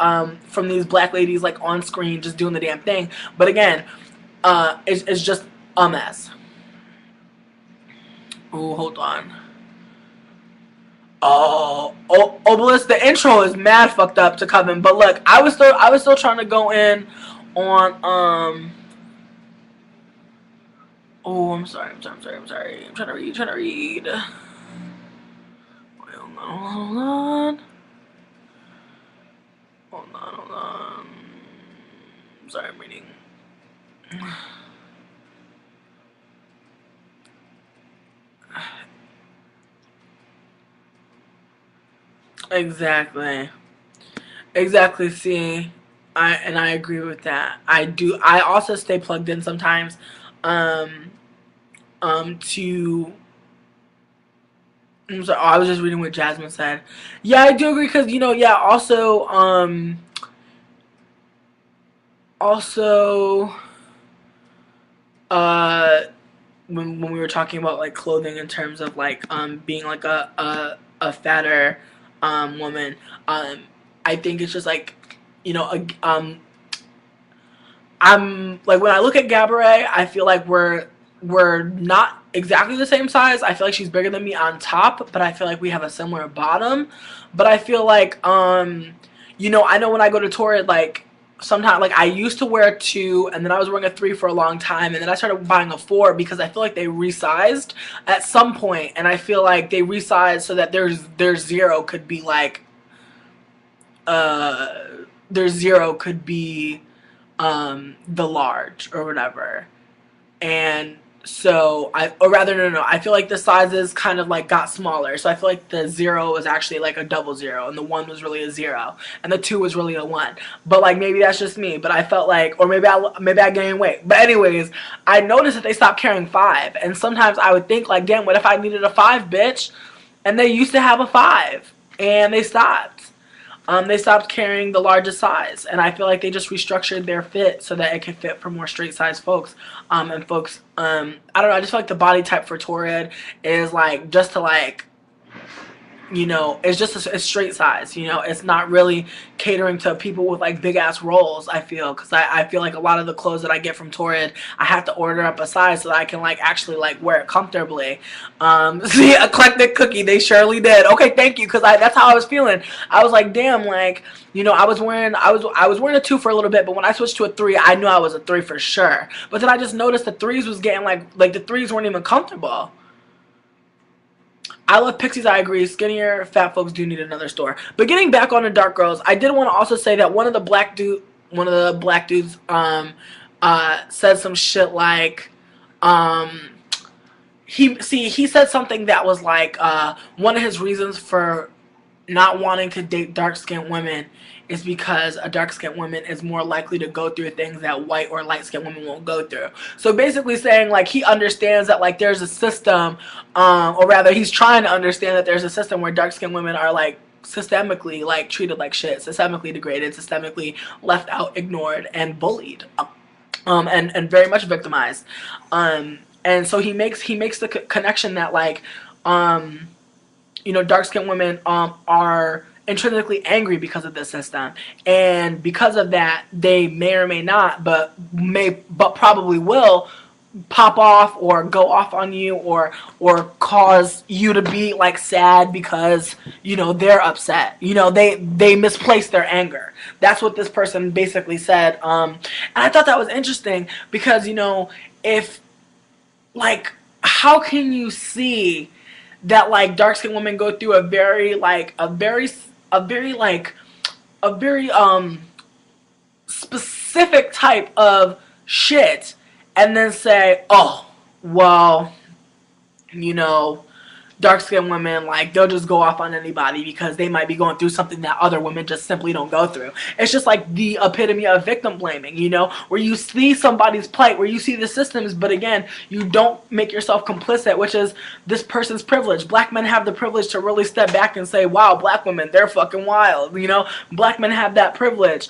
Speaker 1: from these black ladies, like, on screen just doing the damn thing. But again, it's just a mess. Oh, hold on. Oh, Obelisk, the intro is mad fucked up to Coven. But look, I was still trying to go in on oh, I'm sorry. I'm trying to read. Wait, hold on. I'm sorry, I'm reading. Exactly. Exactly. See, I agree with that. I do. I also stay plugged in sometimes, um, to. I'm sorry. Oh, I was just reading what Jasmine said. Yeah, I do agree, because, you know, yeah. Also, uh, when we were talking about like clothing in terms of like being like a fatter woman, I think it's just like, you know, I'm like, when I look at Gabourey, I feel like we're not exactly the same size. I feel like she's bigger than me on top, but I feel like we have a similar bottom. But I feel like you know, I know when I go to Torrid, like, sometimes, like, I used to wear a 2, and then I was wearing a 3 for a long time, and then I started buying a 4 because I feel like they resized at some point, and I feel like they resized so that their 0 could be like uh their 0 could be the large or whatever. And so or rather, no, I feel like the sizes kind of like got smaller. So I feel like the 0 was actually like a double 0, and the 1 was really a 0, and the 2 was really a 1. But like, maybe that's just me. But I felt like, or maybe I gained weight. But anyways, I noticed that they stopped carrying 5, and sometimes I would think like, damn, what if I needed a 5, bitch? And they used to have a 5, and they stopped. They stopped carrying the largest size, and I feel like they just restructured their fit so that it could fit for more straight size folks. And folks, I don't know. I just feel like the body type for Torrid is like, just to like, you know, it's just a straight size. You know, it's not really catering to people with like big ass rolls. I feel, because I feel like a lot of the clothes that I get from Torrid, I have to order up a size so that I can like actually like wear it comfortably. See, eclectic cookie, they surely did. Okay, thank you, because that's how I was feeling. I was like, damn, like, you know, I was wearing a 2 for a little bit, but when I switched to a 3, I knew I was a 3 for sure. But then I just noticed the 3s was getting like the 3s weren't even comfortable. I love Pixies, I agree. Skinnier fat folks do need another store. But getting back on the Dark Girls, I did want to also say that one of the black dudes said some shit like he said something that was like one of his reasons for not wanting to date dark-skinned women is because a dark-skinned woman is more likely to go through things that white or light-skinned women won't go through. So basically saying like, he understands that like there's a system, or rather he's trying to understand that there's a system where dark-skinned women are like systemically like treated like shit, systemically degraded, systemically left out, ignored, and bullied, and very much victimized. And so he makes the connection that like, you know, dark skinned women are intrinsically angry because of the system, and because of that they may or may not, but probably will pop off or go off on you, or cause you to be like sad because you know they're upset, you know they misplace their anger. That's what this person basically said. And I thought that was interesting because you know, if like, how can you see that like dark skinned women go through a very like a very specific type of shit, and then say, oh, well, you know, dark skinned women, like, they'll just go off on anybody because they might be going through something that other women just simply don't go through. It's just like the epitome of victim blaming, you know, where you see somebody's plight, where you see the systems, but again, you don't make yourself complicit, which is this person's privilege. Black men have the privilege to really step back and say, wow, black women, they're fucking wild, you know. Black men have that privilege.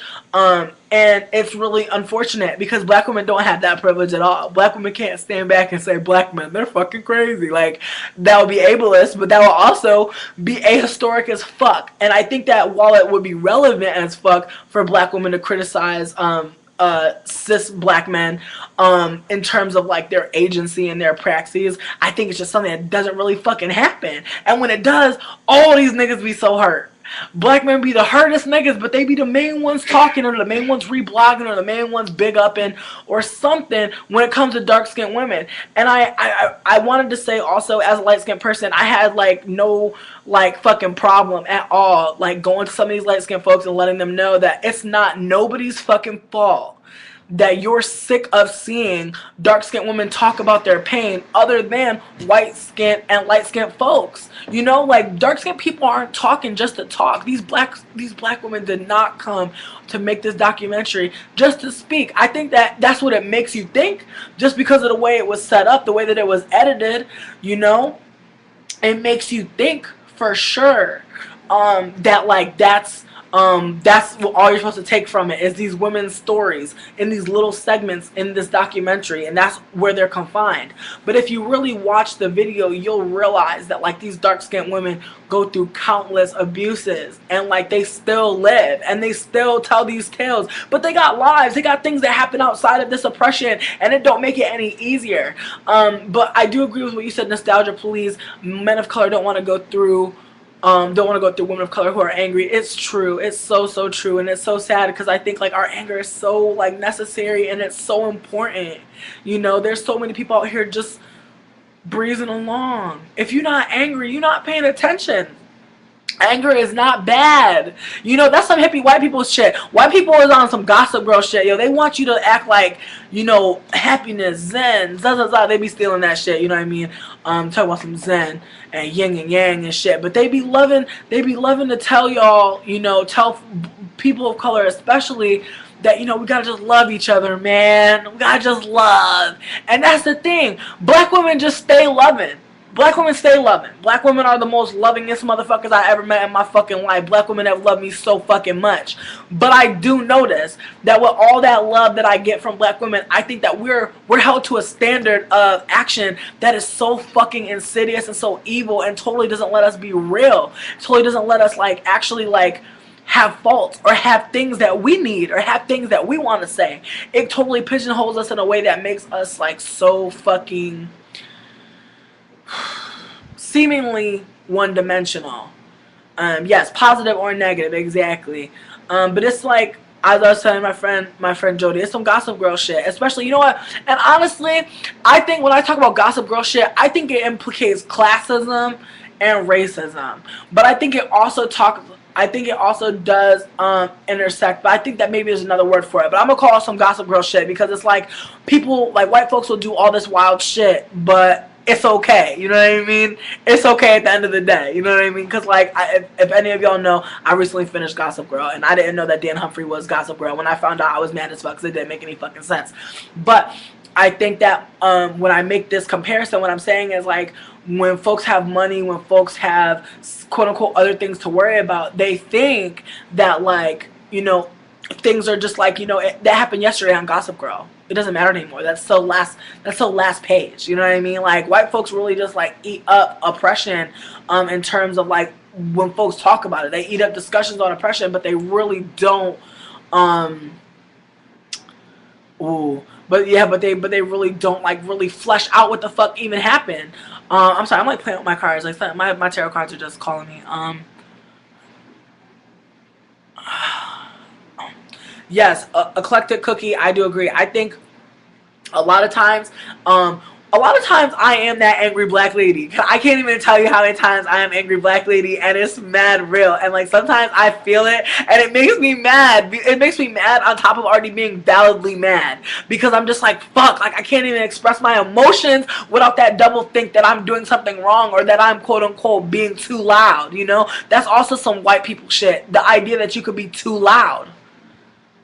Speaker 1: And it's really unfortunate because black women don't have that privilege at all. Black women can't stand back and say black men, they're fucking crazy. Like, that would be ableist, but that will also be ahistoric as fuck. And I think that while it would be relevant as fuck for black women to criticize cis black men in terms of like their agency and their praxis, I think it's just something that doesn't really fucking happen. And when it does, all these niggas be so hurt. Black men be the hardest niggas, but they be the main ones talking, or the main ones reblogging, or the main ones big upping, or something when it comes to dark skinned women. And I wanted to say also, as a light skinned person, I had like no like fucking problem at all like going to some of these light skinned folks and letting them know that it's not nobody's fucking fault that you're sick of seeing dark-skinned women talk about their pain other than white-skinned and light-skinned folks. You know, like, dark-skinned people aren't talking just to talk. These black women did not come to make this documentary just to speak. I think that that's what it makes you think, just because of the way it was set up, the way that it was edited, you know? It makes you think for sure that, like, that's what all you're supposed to take from it is these women's stories in these little segments in this documentary, and that's where they're confined. But if you really watch the video, you'll realize that like these dark-skinned women go through countless abuses, and like they still live and they still tell these tales, but they got lives, they got things that happen outside of this oppression, and it don't make it any easier. But I do agree with what you said, nostalgia please. Men of color don't want to go through women of color who are angry. It's true. It's so true, and it's so sad because I think like our anger is so like necessary and it's so important. You know, there's so many people out here just breezing along. If you're not angry, you're not paying attention. Anger is not bad. You know, that's some hippie white people shit. White people is on some Gossip Girl shit, yo. They want you to act like, you know, happiness, zen, They be stealing that shit, you know what I mean? Talk about some zen and yin and yang and shit. But they be loving to tell y'all, you know, tell people of color especially that, you know, we gotta just love each other, man. We gotta just love. And that's the thing. Black women just stay loving. Black women stay loving. Black women are the most lovingest motherfuckers I ever met in my fucking life. Black women have loved me so fucking much. But I do notice that with all that love that I get from black women, I think that we're held to a standard of action that is so fucking insidious and so evil and totally doesn't let us be real. Totally doesn't let us like actually like have faults or have things that we need or have things that we want to say. It totally pigeonholes us in a way that makes us like so fucking seemingly one-dimensional. Yes, positive or negative, exactly. But it's like, as I was telling my friend Jody, it's some Gossip Girl shit. Especially, you know what? And honestly, I think when I talk about Gossip Girl shit, I think it implicates classism and racism. But I think it also does intersect, but I think that maybe there's another word for it. But I'm gonna call it some Gossip Girl shit because it's like people, like white folks will do all this wild shit, but it's okay, you know what I mean? It's okay at the end of the day, you know what I mean? Because, like, if any of y'all know, I recently finished Gossip Girl, and I didn't know that Dan Humphrey was Gossip Girl. When I found out, I was mad as fuck because it didn't make any fucking sense. But I think that when I make this comparison, what I'm saying is, like, when folks have money, when folks have, quote-unquote, other things to worry about, they think that, like, you know, things are just like, you know, that happened yesterday on Gossip Girl. It doesn't matter anymore. That's so last page. You know what I mean? Like, white folks really just like eat up oppression in terms of like when folks talk about it. They eat up discussions on oppression, but they really don't. Um, ooh, but yeah, but they really don't like really flesh out what the fuck even happened. I'm sorry, I'm like playing with my cards. Like my tarot cards are just calling me. Yes, eclectic cookie. I do agree. I think a lot of times, I am that angry black lady. I can't even tell you how many times I am angry black lady, and it's mad real. And like sometimes I feel it, and it makes me mad. It makes me mad on top of already being validly mad, because I'm just like fuck. Like I can't even express my emotions without that double think that I'm doing something wrong or that I'm quote unquote being too loud. You know, that's also some white people shit. The idea that you could be too loud.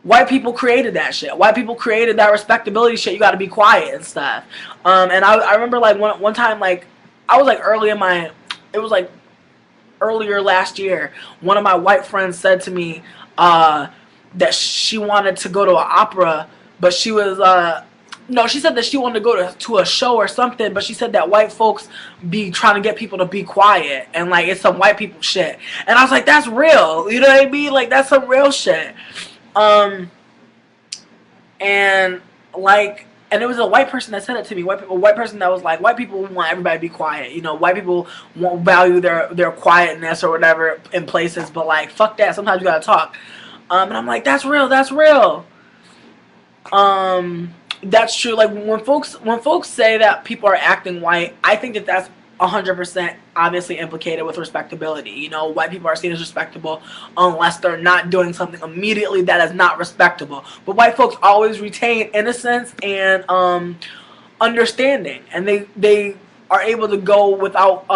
Speaker 1: White people created that shit. White people created that respectability shit. You got to be quiet and stuff. And I remember like one time, like I was like early in my, it was like earlier last year. One of my white friends said to me that she wanted to go to an opera, but she was no, she said that she wanted to go to a show or something, but she said that white folks be trying to get people to be quiet, and like it's some white people shit. And I was like, that's real. You know what I mean? Like that's some real shit. And like, and it was a white person that said it to me. White person that was like, white people want everybody to be quiet. You know, white people won't value their quietness or whatever in places, but like, fuck that. Sometimes you gotta talk. And I'm like, that's real. That's real. That's true. Like when folks say that people are acting white, I think that that's 100% obviously implicated with respectability. You know, white people are seen as respectable unless they're not doing something immediately that is not respectable. But white folks always retain innocence and understanding, and they are able to go without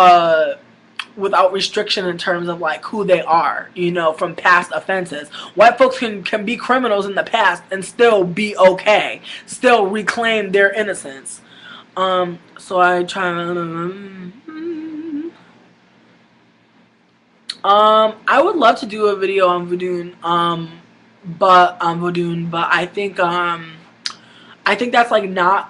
Speaker 1: restriction in terms of like who they are, you know, from past offenses. White folks can be criminals in the past and still be okay, still reclaim their innocence. So I try to, I would love to do a video on Voodoo, but I think that's like not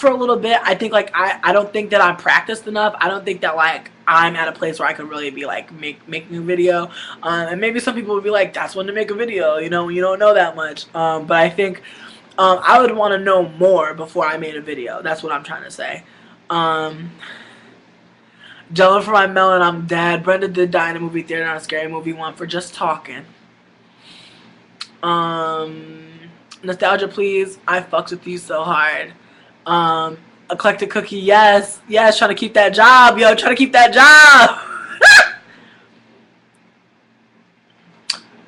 Speaker 1: for a little bit. I think like I don't think that I'm practiced enough. I don't think that like I'm at a place where I could really be like making a video. And maybe some people would be like, that's when to make a video, you know, you don't know that much. But I think I would want to know more before I made a video. That's what I'm trying to say. Jello for my melon, I'm dead. Brenda did die in a movie theater on a Scary Movie 1 for just talking. Nostalgia please, I fucks with you so hard. Eclectic cookie, yes, trying to keep that job, yo, trying to keep that job.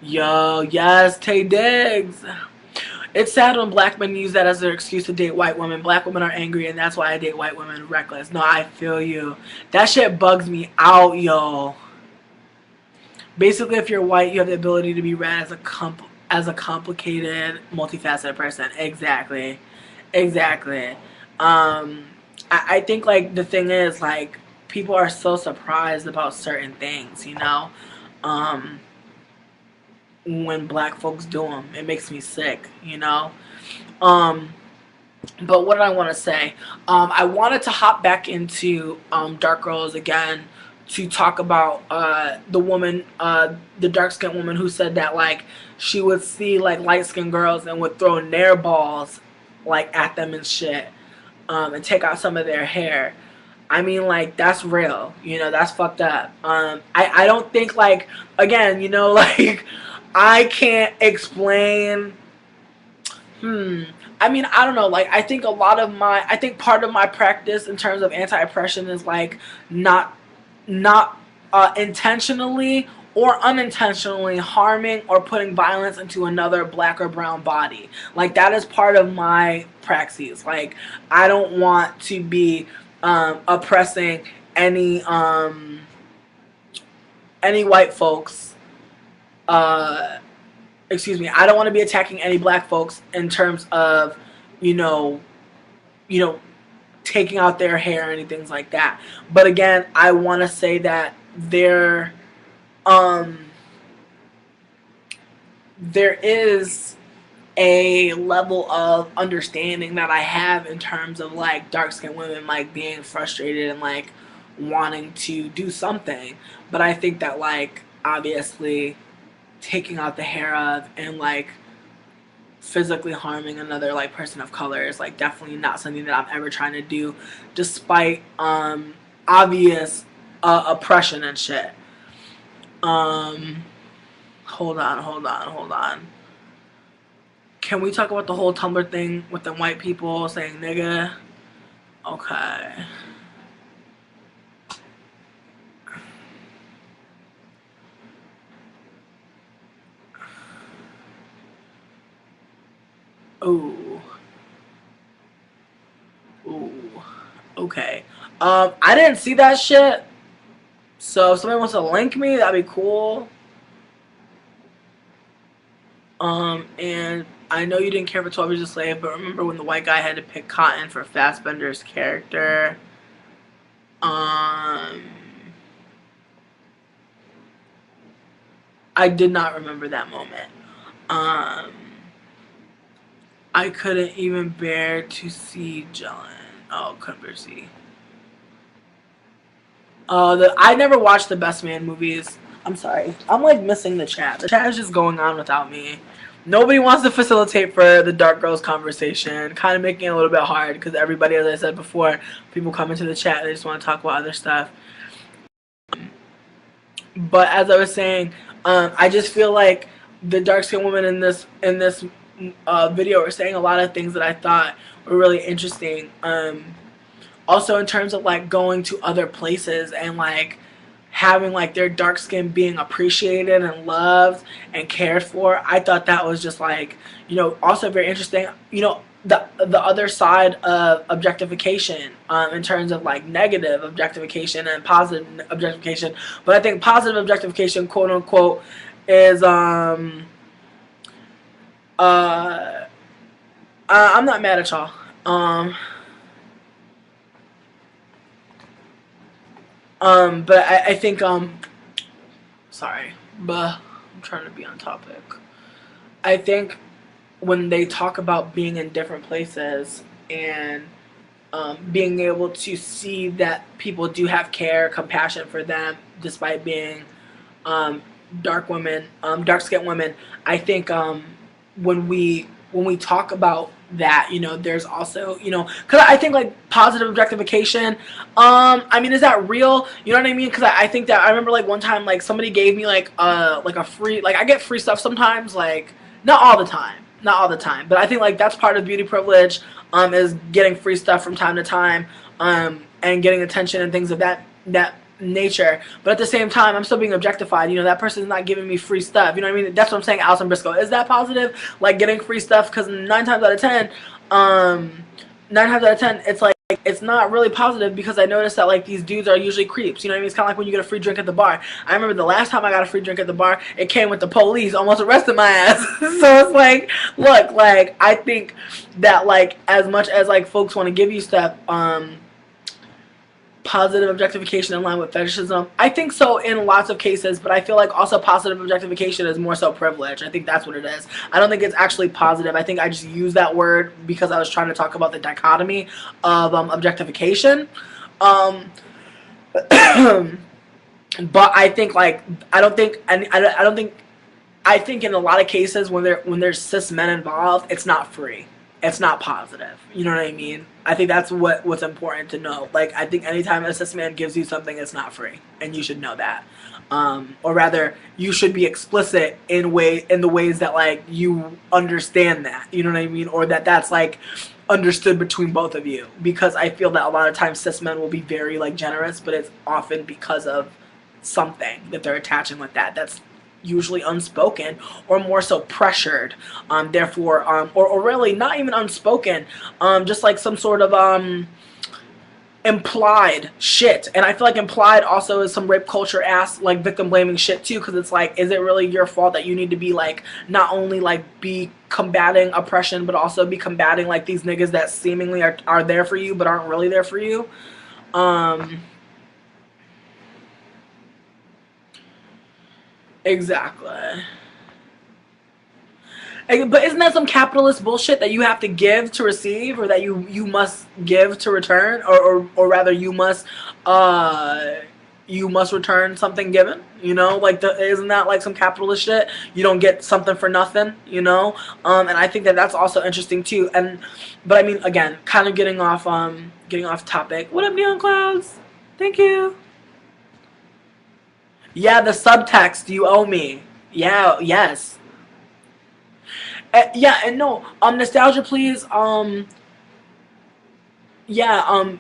Speaker 1: Yo, yes, Tay Diggs. It's sad when black men use that as their excuse to date white women. Black women are angry, and that's why I date white women. Reckless. No, I feel you. That shit bugs me out, yo. Basically, if you're white, you have the ability to be read as a complicated, multifaceted person. Exactly. I think like the thing is like people are so surprised about certain things, you know. When black folks do them, it makes me sick, you know. But what did I want to say? I wanted to hop back into Dark Girls again to talk about the woman, the dark-skinned woman who said that like she would see like light-skinned girls and would throw nair balls like at them and shit, and take out some of their hair. I mean, like, that's real, you know, that's fucked up. I don't think, like, again, you know, like, I can't explain, I mean, I don't know, like, I think part of my practice in terms of anti-oppression is, like, not intentionally or unintentionally harming or putting violence into another black or brown body. Like, that is part of my praxis. Like, I don't want to be oppressing any white folks. Excuse me. I don't want to be attacking any black folks in terms of, you know, taking out their hair or anything like that. But again, I want to say that there is a level of understanding that I have in terms of like dark-skinned women like being frustrated and like wanting to do something. But I think that, like, obviously taking out the hair of and like physically harming another like person of color is like definitely not something that I'm ever trying to do, despite obvious oppression and shit. Um, hold on. Can we talk about the whole Tumblr thing with the white people saying nigga? Okay. Ooh. Ooh. Okay. I didn't see that shit. So if somebody wants to link me, that'd be cool. And I know you didn't care for 12 Years a Slave, but remember when the white guy had to pick cotton for Fassbender's character? Um, I did not remember that moment. Um, I couldn't even bear to see John. Oh, couldn't bear to see. I never watched the Best Man movies. I'm sorry. I'm like missing the chat. The chat is just going on without me. Nobody wants to facilitate for the Dark Girls conversation. Kind of making it a little bit hard because everybody, as I said before, people come into the chat and they just want to talk about other stuff. But as I was saying, I just feel like the dark skinned woman in this video were saying a lot of things that I thought were really interesting. Also, in terms of like going to other places and like having like their dark skin being appreciated and loved and cared for, I thought that was just like, you know, also very interesting. You know, the other side of objectification, in terms of like negative objectification and positive objectification. But I think positive objectification, quote unquote, is I'm not mad at y'all. But I think sorry, but I'm trying to be on topic. I think when they talk about being in different places and being able to see that people do have care, compassion for them, despite being um, dark women, dark skinned women. I think when we talk about that, you know, there's also, you know, because I think like positive objectification. I mean, is that real? You know what I mean? Because I think that I remember like one time like somebody gave me like a free, like I get free stuff sometimes, like not all the time. Not all the time, but I think like that's part of beauty privilege, is getting free stuff from time to time, and getting attention and things of that nature. But at the same time, I'm still being objectified. You know, that person's not giving me free stuff. You know what I mean? That's what I'm saying. Alison Briscoe, is that positive? Like getting free stuff? Because nine times out of ten, it's like it's not really positive because I noticed that like these dudes are usually creeps. You know what I mean? It's kind of like when you get a free drink at the bar. I remember the last time I got a free drink at the bar, it came with the police almost arrested my ass. So it's like, look, like I think that like as much as like folks want to give you stuff, positive objectification in line with fetishism? I think so in lots of cases, but I feel like also positive objectification is more so privilege. I think that's what it is. I don't think it's actually positive. I think I just used that word because I was trying to talk about the dichotomy of objectification. Um, but I think like I don't think I think in a lot of cases when there's cis men involved, it's not free. It's not positive. You know what I mean? I think that's what's important to know. Like I think anytime a cis man gives you something, it's not free, and you should know that. Or rather, you should be explicit in the ways that like you understand that. You know what I mean? Or that's like understood between both of you. Because I feel that a lot of times cis men will be very like generous, but it's often because of something that they're attaching with that. That's usually unspoken or more so pressured, therefore or really not even unspoken, just like some sort of implied shit. And I feel like implied also is some rape culture ass like victim blaming shit too, because it's like, is it really your fault that you need to be like not only like be combating oppression but also be combating like these niggas that seemingly are there for you but aren't really there for you? Exactly. But isn't that some capitalist bullshit that you have to give to receive, or that you must give to return, or rather uh you must return something given? You know, like isn't that like some capitalist shit? You don't get something for nothing, you know. And I think that that's also interesting too. But I mean, again, kind of getting off topic. What up, Neon Clouds? Thank you. Yeah, the subtext you owe me. Yeah, yes. Yeah, and no, nostalgia, please. Yeah,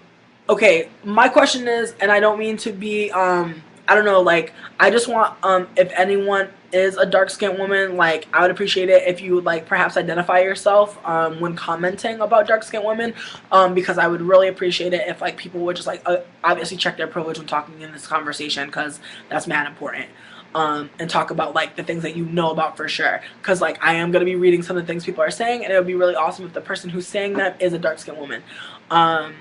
Speaker 1: okay, my question is, and I don't mean to be, I don't know, like, I just want, if anyone is a dark-skinned woman, like, I would appreciate it if you would, like, perhaps identify yourself, when commenting about dark-skinned women, because I would really appreciate it if, like, people would just, like, obviously check their privilege when talking in this conversation, because that's mad important. And talk about like the things that you know about for sure, because like I am going to be reading some of the things people are saying, and it would be really awesome if the person who's saying that is a dark-skinned woman. um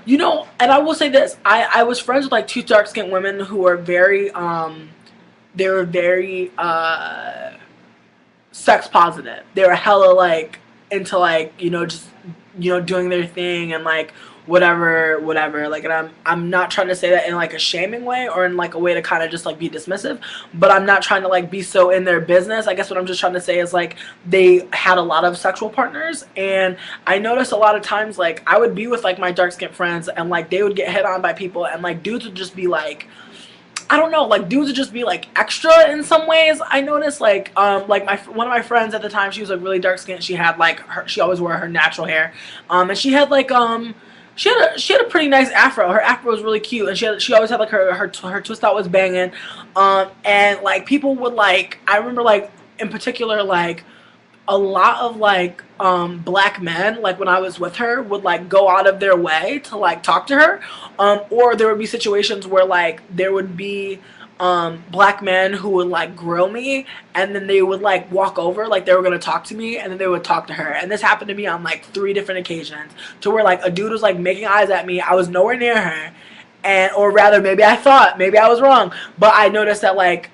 Speaker 1: you know, and I will say this, I was friends with like two dark-skinned women who were very they were very sex positive. They were hella like into like, you know, just, you know, doing their thing and like whatever, like, and I'm not trying to say that in like a shaming way or in like a way to kind of just like be dismissive, but I'm not trying to like be so in their business. I guess what I'm just trying to say is like they had a lot of sexual partners, and I noticed a lot of times like I would be with like my dark-skinned friends, and like they would get hit on by people, and like dudes would just be like, I don't know, like dudes would just be like extra in some ways. I noticed like my one of my friends at the time, she was like really dark skinned. She had like she always wore her natural hair, and she had like she had a pretty nice afro. Her afro was really cute, and she always had like her twist out was banging, and like people would like, I remember like in particular like a lot of like black men, like when I was with her, would like go out of their way to like talk to her, or there would be situations where like there would be black men who would like grill me, and then they would like walk over like they were gonna talk to me, and then they would talk to her. And this happened to me on like 3 different occasions, to where like a dude was like making eyes at me, I was nowhere near her, and or rather maybe I thought, maybe I was wrong, but I noticed that like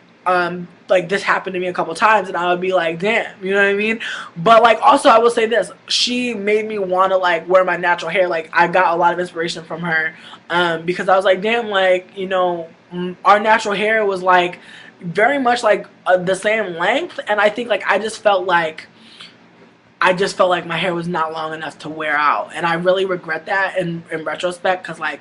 Speaker 1: this happened to me a couple times, and I would be like, damn, you know what I mean? But like also I will say this, she made me want to like wear my natural hair. Like I got a lot of inspiration from her, because I was like, damn, like, you know, our natural hair was like very much like the same length, and I think like I just felt like my hair was not long enough to wear out, and I really regret that in retrospect, because like,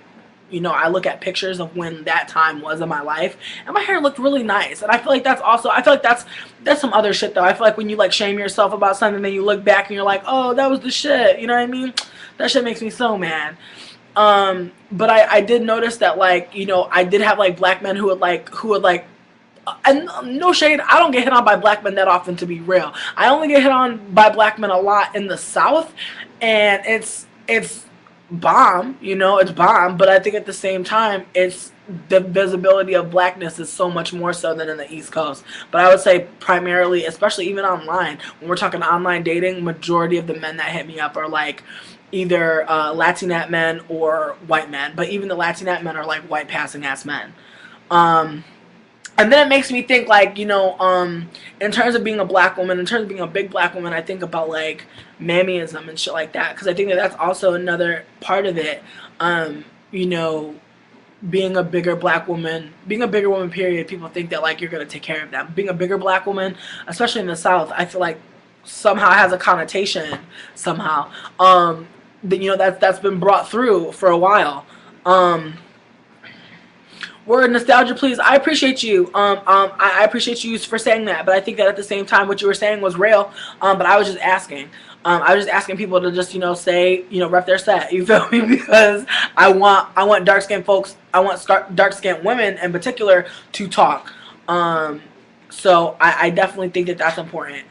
Speaker 1: you know, I look at pictures of when that time was in my life, and my hair looked really nice. And I feel like that's also, I feel like that's some other shit though. I feel like when you like shame yourself about something, then you look back and you're like, oh, that was the shit, you know what I mean? That shit makes me so mad. But I did notice that like, you know, I did have like black men who would like, and no shade, I don't get hit on by black men that often, to be real. I only get hit on by black men a lot in the South, and it's bomb, you know, it's bomb. But I think at the same time, it's the visibility of blackness is so much more so than in the East Coast. But I would say primarily, especially even online, when we're talking online dating, majority of the men that hit me up are like either Latinat men or white men. But even the Latinat men are like white passing ass men. And then it makes me think, like, you know, in terms of being a black woman, in terms of being a big black woman, I think about, like, mammyism and shit like that. Because I think that that's also another part of it. You know, being a bigger woman, period, people think that, like, you're going to take care of them. Being a bigger black woman, especially in the South, I feel like somehow has a connotation, somehow, that, you know, that's been brought through for a while. Word, nostalgia, please. I appreciate you. I appreciate you for saying that, but I think that at the same time, what you were saying was real. But I was just asking. I was just asking people to just, you know, say, you know, rep their set. You feel me? Because I want dark skinned folks. I want dark skinned women in particular to talk. So I definitely think that that's important.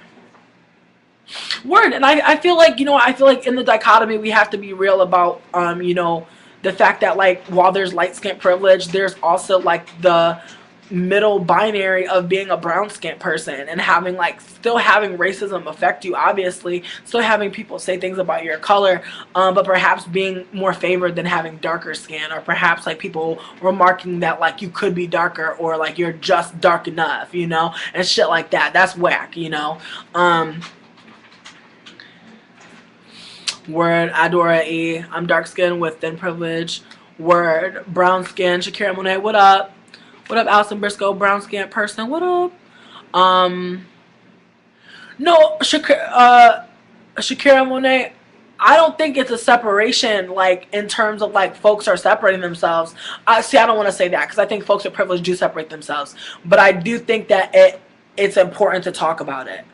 Speaker 1: Word, and I feel like, you know, I feel like in the dichotomy we have to be real about, you know, the fact that like while there's light skin privilege, there's also like the middle binary of being a brown skinned person and having like still having racism affect you, obviously still having people say things about your color, but perhaps being more favored than having darker skin, or perhaps like people remarking that like you could be darker, or like you're just dark enough, you know, and shit like that. That's whack, you know. Word, Adora E. I'm dark skinned with thin privilege. Word, brown skin. Shakira Monet, what up? What up, Alison Briscoe, brown skinned person? What up? No, Shakira Monet, I don't think it's a separation, like, in terms of, like, folks are separating themselves. I don't want to say that, because I think folks with privilege do separate themselves. But I do think that it's important to talk about it.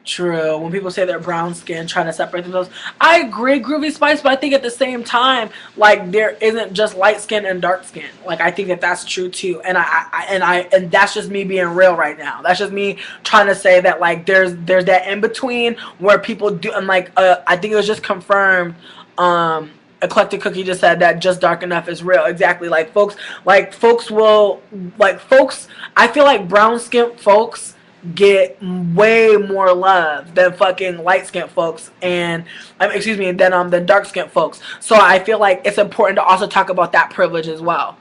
Speaker 1: True. When people say they're brown skin, trying to separate themselves, I agree, Groovy Spice. But I think at the same time, like, there isn't just light skin and dark skin. Like, I think that that's true too. And and that's just me being real right now. That's just me trying to say that, like, there's that in between where people do. And like, I think it was just confirmed. Eclectic Cookie just said that just dark enough is real. Exactly. Like folks will, like, folks. I feel like brown skin folks get way more love than fucking light skinned folks, and excuse me, than dark skinned folks. So I feel like it's important to also talk about that privilege as well.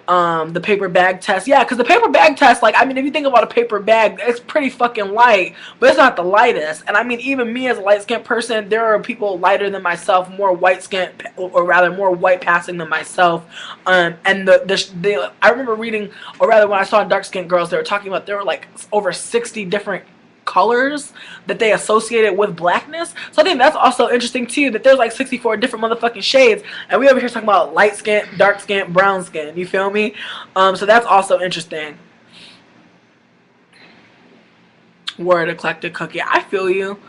Speaker 1: The paper bag test, yeah, because the paper bag test, like, I mean, if you think about a paper bag, it's pretty fucking light, but it's not the lightest. And I mean, even me as a light skinned person, there are people lighter than myself, more white skinned, or rather more white passing than myself. And I remember reading, or rather when I saw dark skinned girls, they were talking about there were like over 60 different colors that they associated with blackness. So I think that's also interesting too, that there's like 64 different motherfucking shades, and we over here talking about light skin, dark skin, brown skin. You feel me? So that's also interesting. Word, Eclectic Cookie, I feel you.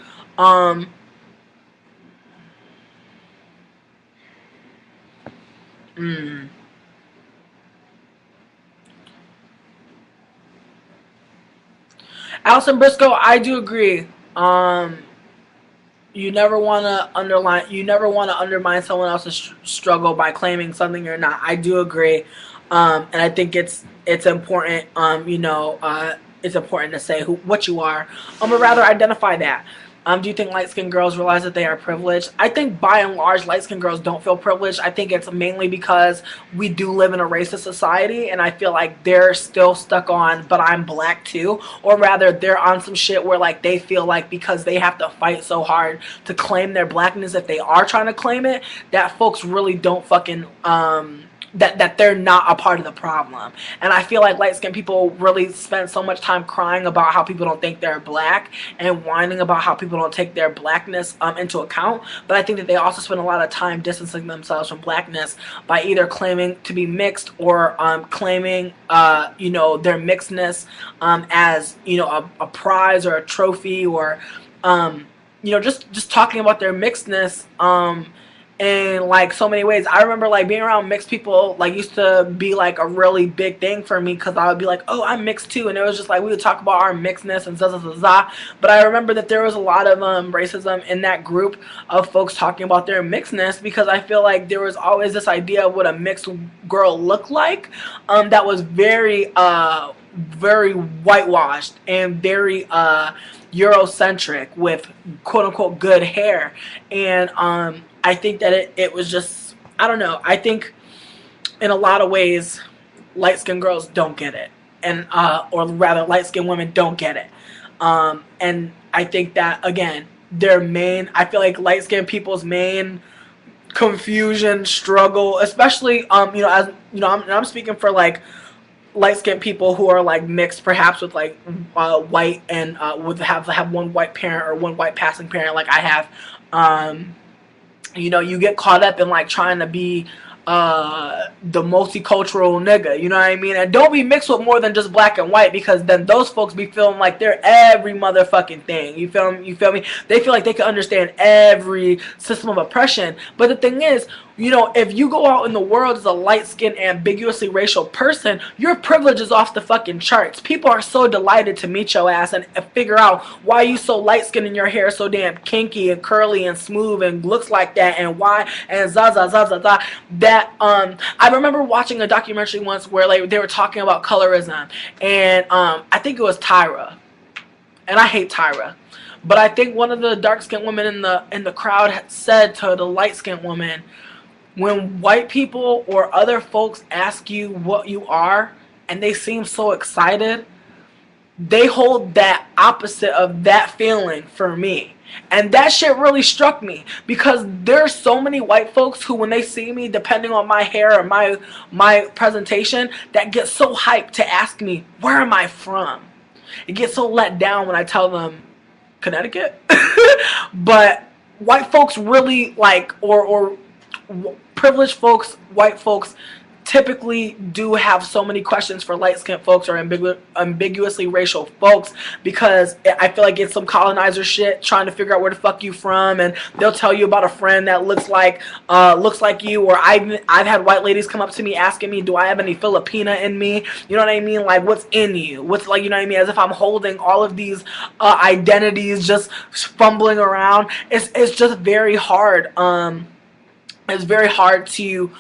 Speaker 1: Alison Briscoe, I do agree. You never want to undermine someone else's struggle by claiming something you're not. I do agree. And I think it's important, it's important to say what you are, or rather identify that. Do you think light-skinned girls realize that they are privileged? I think by and large, light-skinned girls don't feel privileged. I think it's mainly because we do live in a racist society, and I feel like they're still stuck on, but I'm black too. Or rather, they're on some shit where, like, they feel like because they have to fight so hard to claim their blackness, if they are trying to claim it, that folks really don't fucking, that they're not a part of the problem. And I feel like light-skinned people really spend so much time crying about how people don't think they're black and whining about how people don't take their blackness into account. But I think that they also spend a lot of time distancing themselves from blackness by either claiming to be mixed, or claiming their mixedness as a prize or a trophy, or just talking about their mixedness in like so many ways. I remember like being around mixed people like used to be like a really big thing for me, because I would be like, oh, I'm mixed too, and it was just like we would talk about our mixedness and za. But I remember that there was a lot of racism in that group of folks talking about their mixedness, because I feel like there was always this idea of what a mixed girl looked like, that was very very whitewashed and very Eurocentric, with quote unquote good hair. And I think that it was just, I don't know, I think in a lot of ways light-skinned girls don't get it, and or rather light-skinned women don't get it, and I think that again I feel like light-skinned people's main confusion, struggle, especially I'm speaking for like light-skinned people who are like mixed perhaps with like white, and would have one white parent or one white passing parent like I have. You get caught up in like trying to be the multicultural nigga, you know what I mean? And don't be mixed with more than just black and white, because then those folks be feeling like they're every motherfucking thing. You feel me? They feel like they can understand every system of oppression. But the thing is, You know, if you go out in the world as a light-skinned, ambiguously racial person, your privilege is off the fucking charts. People are so delighted to meet your ass and figure out why you so light-skinned and your hair so damn kinky and curly and smooth and looks like that, and why, and za. That, I remember watching a documentary once where, like, they were talking about colorism, and, I think it was Tyra. And I hate Tyra. But I think one of the dark-skinned women in the crowd had said to the light-skinned woman, when white people or other folks ask you what you are and they seem so excited, they hold that opposite of that feeling for me. And that shit really struck me, because there's so many white folks who, when they see me, depending on my hair or my presentation, that get so hyped to ask me, where am I from? It gets so let down when I tell them Connecticut. But white folks really like, or privileged folks, white folks, typically do have so many questions for light-skinned folks or ambiguously racial folks, because I feel like it's some colonizer shit trying to figure out where the fuck you from, and they'll tell you about a friend that looks like you. Or I've had white ladies come up to me asking me, do I have any Filipina in me? You know what I mean? Like, what's in you? What's, like, you know what I mean? As if I'm holding all of these identities just fumbling around. It's just very hard. It's very hard to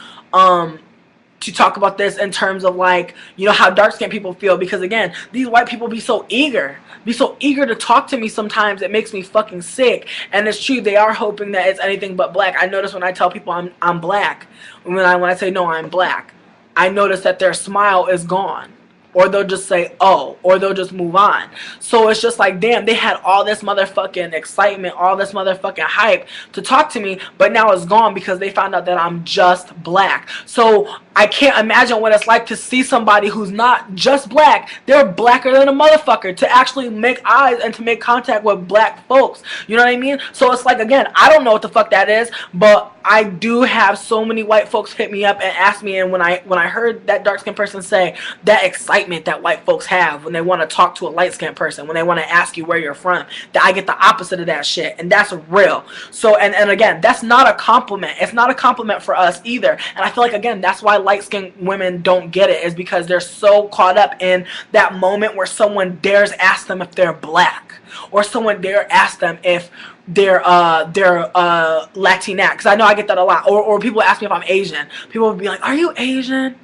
Speaker 1: talk about this in terms of, like, you know, how dark-skinned people feel, because again, these white people be so eager to talk to me. Sometimes it makes me fucking sick. And it's true, they are hoping that it's anything but black. I notice when I tell people I'm black, when I say no, I'm black, I notice that their smile is gone. Or they'll just say, oh, or they'll just move on. So it's just like, damn, they had all this motherfucking excitement, all this motherfucking hype to talk to me, but now it's gone because they found out that I'm just black. So I can't imagine what it's like to see somebody who's not just black, they're blacker than a motherfucker, to actually make eyes and to make contact with black folks. You know what I mean? So it's like, again, I don't know what the fuck that is, but I do have so many white folks hit me up and ask me, and when I heard that dark-skinned person say that excitement that white folks have when they want to talk to a light-skinned person, when they want to ask you where you're from, that I get the opposite of that shit, and that's real. So, and again, that's not a compliment. It's not a compliment for us either. And I feel like, again, that's why light-skinned women don't get it, is because they're so caught up in that moment where someone dares ask them if they're black, or someone dare ask them if they're Latinx. Because I know I get that a lot. Or people ask me if I'm Asian. People will be like, are you Asian?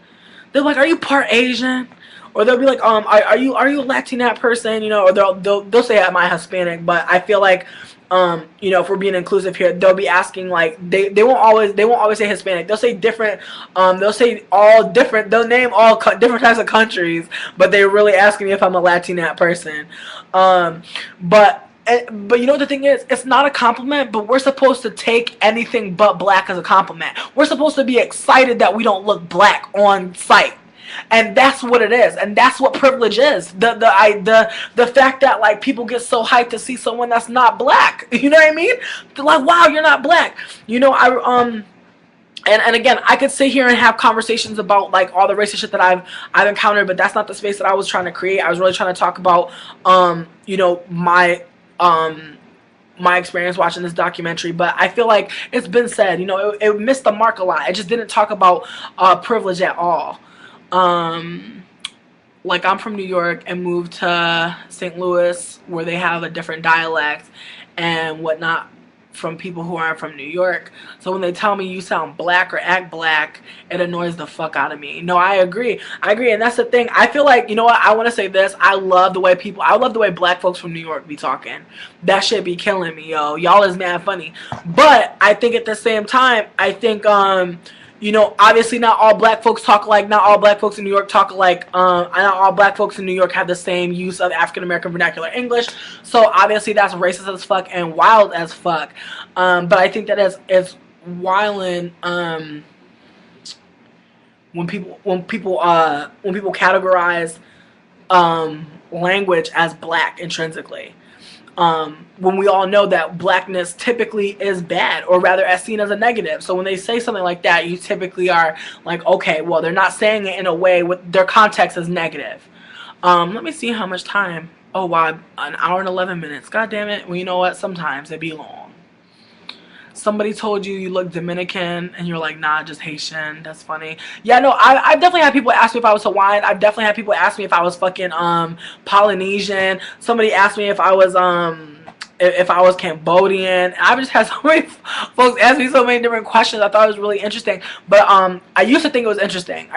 Speaker 1: They're like, are you part Asian? Or they'll be like, are you a Latinx person? You know, or they'll say am I Hispanic? But I feel like, you know, if we're being inclusive here, they'll be asking, like, they won't always say Hispanic. They'll say different. They'll say all different. They'll name all different types of countries, but they're really asking me if I'm a Latinx person. But you know what the thing is? It's not a compliment, but we're supposed to take anything but black as a compliment. We're supposed to be excited that we don't look black on sight. And that's what it is, and that's what privilege is. The fact that, like, people get so hyped to see someone that's not black. You know what I mean? They're like, wow, you're not black. You know, and again, I could sit here and have conversations about, like, all the racist shit that I've encountered, but that's not the space that I was trying to create. I was really trying to talk about, you know, my experience watching this documentary. But I feel like it's been said, you know, it missed the mark a lot. It just didn't talk about privilege at all. Like, I'm from New York and moved to St. Louis, where they have a different dialect and whatnot from people who aren't from New York. So when they tell me you sound black or act black, it annoys the fuck out of me. No, I agree. And that's the thing. I feel like, you know what, I want to say this. I love the way black folks from New York be talking. That shit be killing me, yo. Y'all is mad funny. But I think at the same time, I think, you know, obviously not all black folks talk alike. Not all black folks in New York talk alike. Not all black folks in New York have the same use of African American vernacular English. So obviously that's racist as fuck and wild as fuck. But I think that it's wildin', when people categorize language as black intrinsically. When we all know that blackness typically is bad, or rather as seen as a negative. So when they say something like that, you typically are like, okay, well, they're not saying it in a way with their context is negative. Let me see how much time. Oh, wow, an hour and 11 minutes. God damn it. Well, you know what? Sometimes it be long. somebody told you you look Dominican and you're like, nah, just Haitian. That's funny. Yeah, no, I've definitely had people ask me if I was Hawaiian. I've definitely had people ask me if I was fucking Polynesian. Somebody asked me if I was Cambodian. I've just had so many folks ask me so many different questions. I thought it was really interesting. But I used to think it was interesting.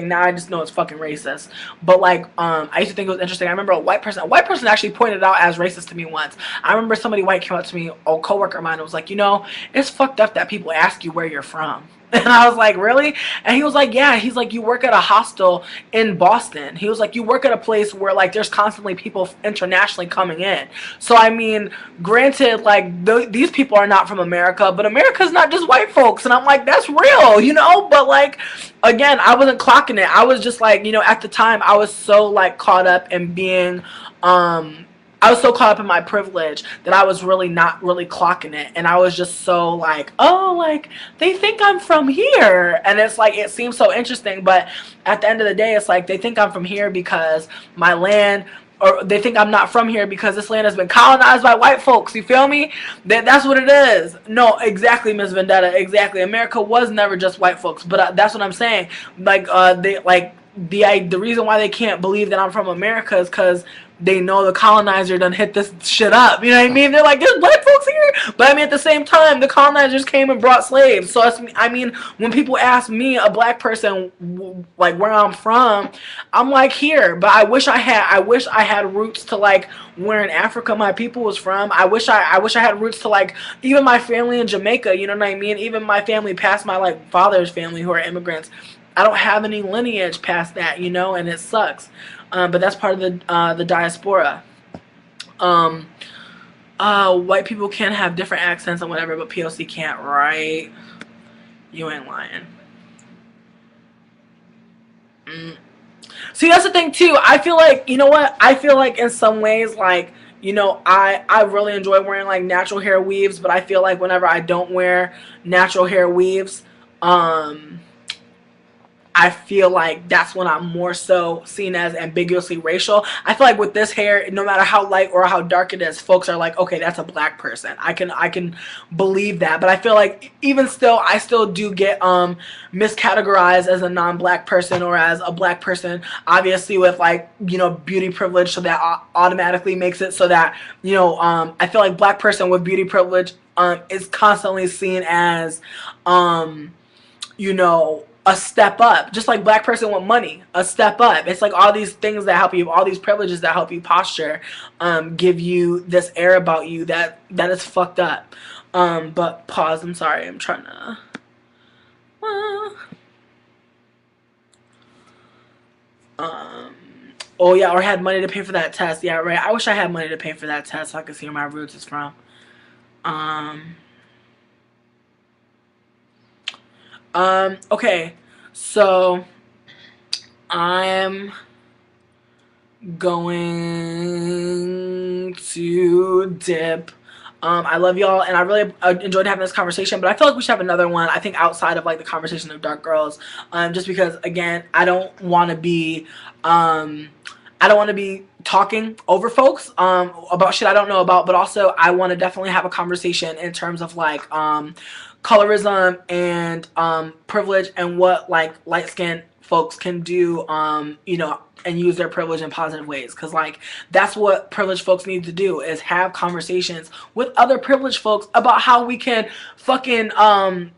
Speaker 1: Now I just know it's fucking racist. But like I used to think it was interesting. I remember a white person actually pointed it out as racist to me once. I remember somebody white came up to me, a coworker of mine, and was like, you know, it's fucked up that people ask you where you're from. And I was like, really? And he was like, yeah. He's like, you work at a hostel in Boston. He was like, you work at a place where like there's constantly people internationally coming in. So I mean, granted, like these people are not from America, but America's not just white folks. And I'm like, that's real, you know? But like, again, I wasn't clocking it. I was just like, you know, at the time I was so like caught up in being I was so caught up in my privilege that I was really not really clocking it. And I was just so like, oh, like, they think I'm from here. And it's like, it seems so interesting. But at the end of the day, it's like, they think I'm from here because my land, or they think I'm not from here because this land has been colonized by white folks. You feel me? That's what it is. No, exactly, Miss Vendetta. Exactly. America was never just white folks. But that's what I'm saying. Like, the reason why they can't believe that I'm from America is because they know the colonizer done hit this shit up. You know what I mean? They're like, there's black folks here. But I mean, at the same time, the colonizers came and brought slaves. So I mean, when people ask me, a black person, like where I'm from, I'm like here. But I wish I had roots to like where in Africa my people was from. I wish I had roots to like even my family in Jamaica. You know what I mean? Even my family past my like father's family who are immigrants. I don't have any lineage past that, you know, and it sucks. But that's part of the diaspora. White people can have different accents and whatever, but POC can't, right? You ain't lying. See, that's the thing too. I feel like, you know what? I feel like in some ways, like, you know, I really enjoy wearing like natural hair weaves, but I feel like whenever I don't wear natural hair weaves, I feel like that's when I'm more so seen as ambiguously racial. I feel like with this hair, no matter how light or how dark it is, folks are like, okay, that's a black person. I can believe that. But I feel like even still, I still do get miscategorized as a non-black person or as a black person, obviously with like, you know, beauty privilege. So that automatically makes it so that, you know, I feel like black person with beauty privilege is constantly seen as, you know, a step up, just like black person with money, a step up. It's like all these things that help you, all these privileges that help you posture, give you this air about you that is fucked up. But pause, I'm sorry, I'm trying to, oh yeah, or had money to pay for that test. Yeah, right, I wish I had money to pay for that test so I could see where my roots is from. Okay, so I'm going to dip. I love y'all, and I really enjoyed having this conversation, but I feel like we should have another one, I think, outside of like the conversation of dark girls, just because, again, I don't want to be talking over folks about shit I don't know about, but also I want to definitely have a conversation in terms of like colorism and privilege and what like light-skinned folks can do, you know, and use their privilege in positive ways. Because like that's what privileged folks need to do, is have conversations with other privileged folks about how we can fucking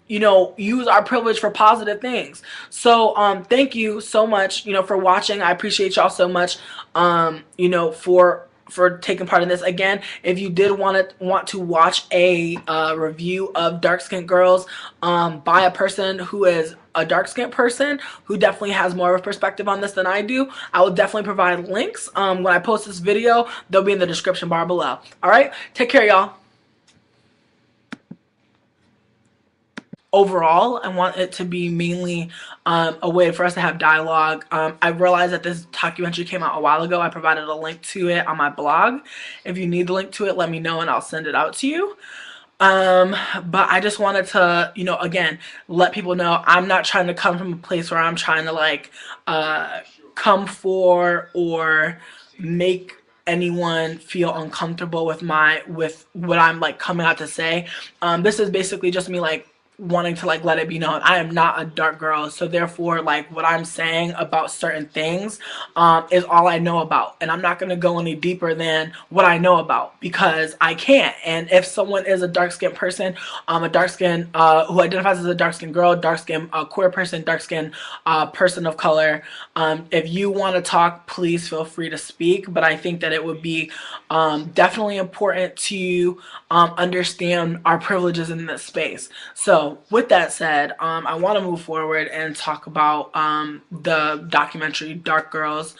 Speaker 1: you know, use our privilege for positive things. So thank you so much, you know, for watching. I appreciate y'all so much, you know, for taking part in this. Again, if you did want to watch a review of dark skinned girls by a person who is a dark skinned person who definitely has more of a perspective on this than I do, I will definitely provide links when I post this video. They'll be in the description bar below. All right, take care, y'all. Overall, I want it to be mainly a way for us to have dialogue. I realized that this documentary came out a while ago. I provided a link to it on my blog. If you need the link to it, let me know and I'll send it out to you. But I just wanted to, you know, again, let people know I'm not trying to come from a place where I'm trying to like come for or make anyone feel uncomfortable with what I'm like coming out to say. This is basically just me like wanting to like let it be known I am not a dark girl, so therefore like what I'm saying about certain things is all I know about, and I'm not going to go any deeper than what I know about because I can't. And if someone is a dark-skinned person, a dark-skinned who identifies as a dark-skinned girl, dark-skinned queer person, dark-skinned person of color, if you want to talk, please feel free to speak. But I think that it would be definitely important to understand our privileges in this space. So with that said, I want to move forward and talk about the documentary Dark Girls,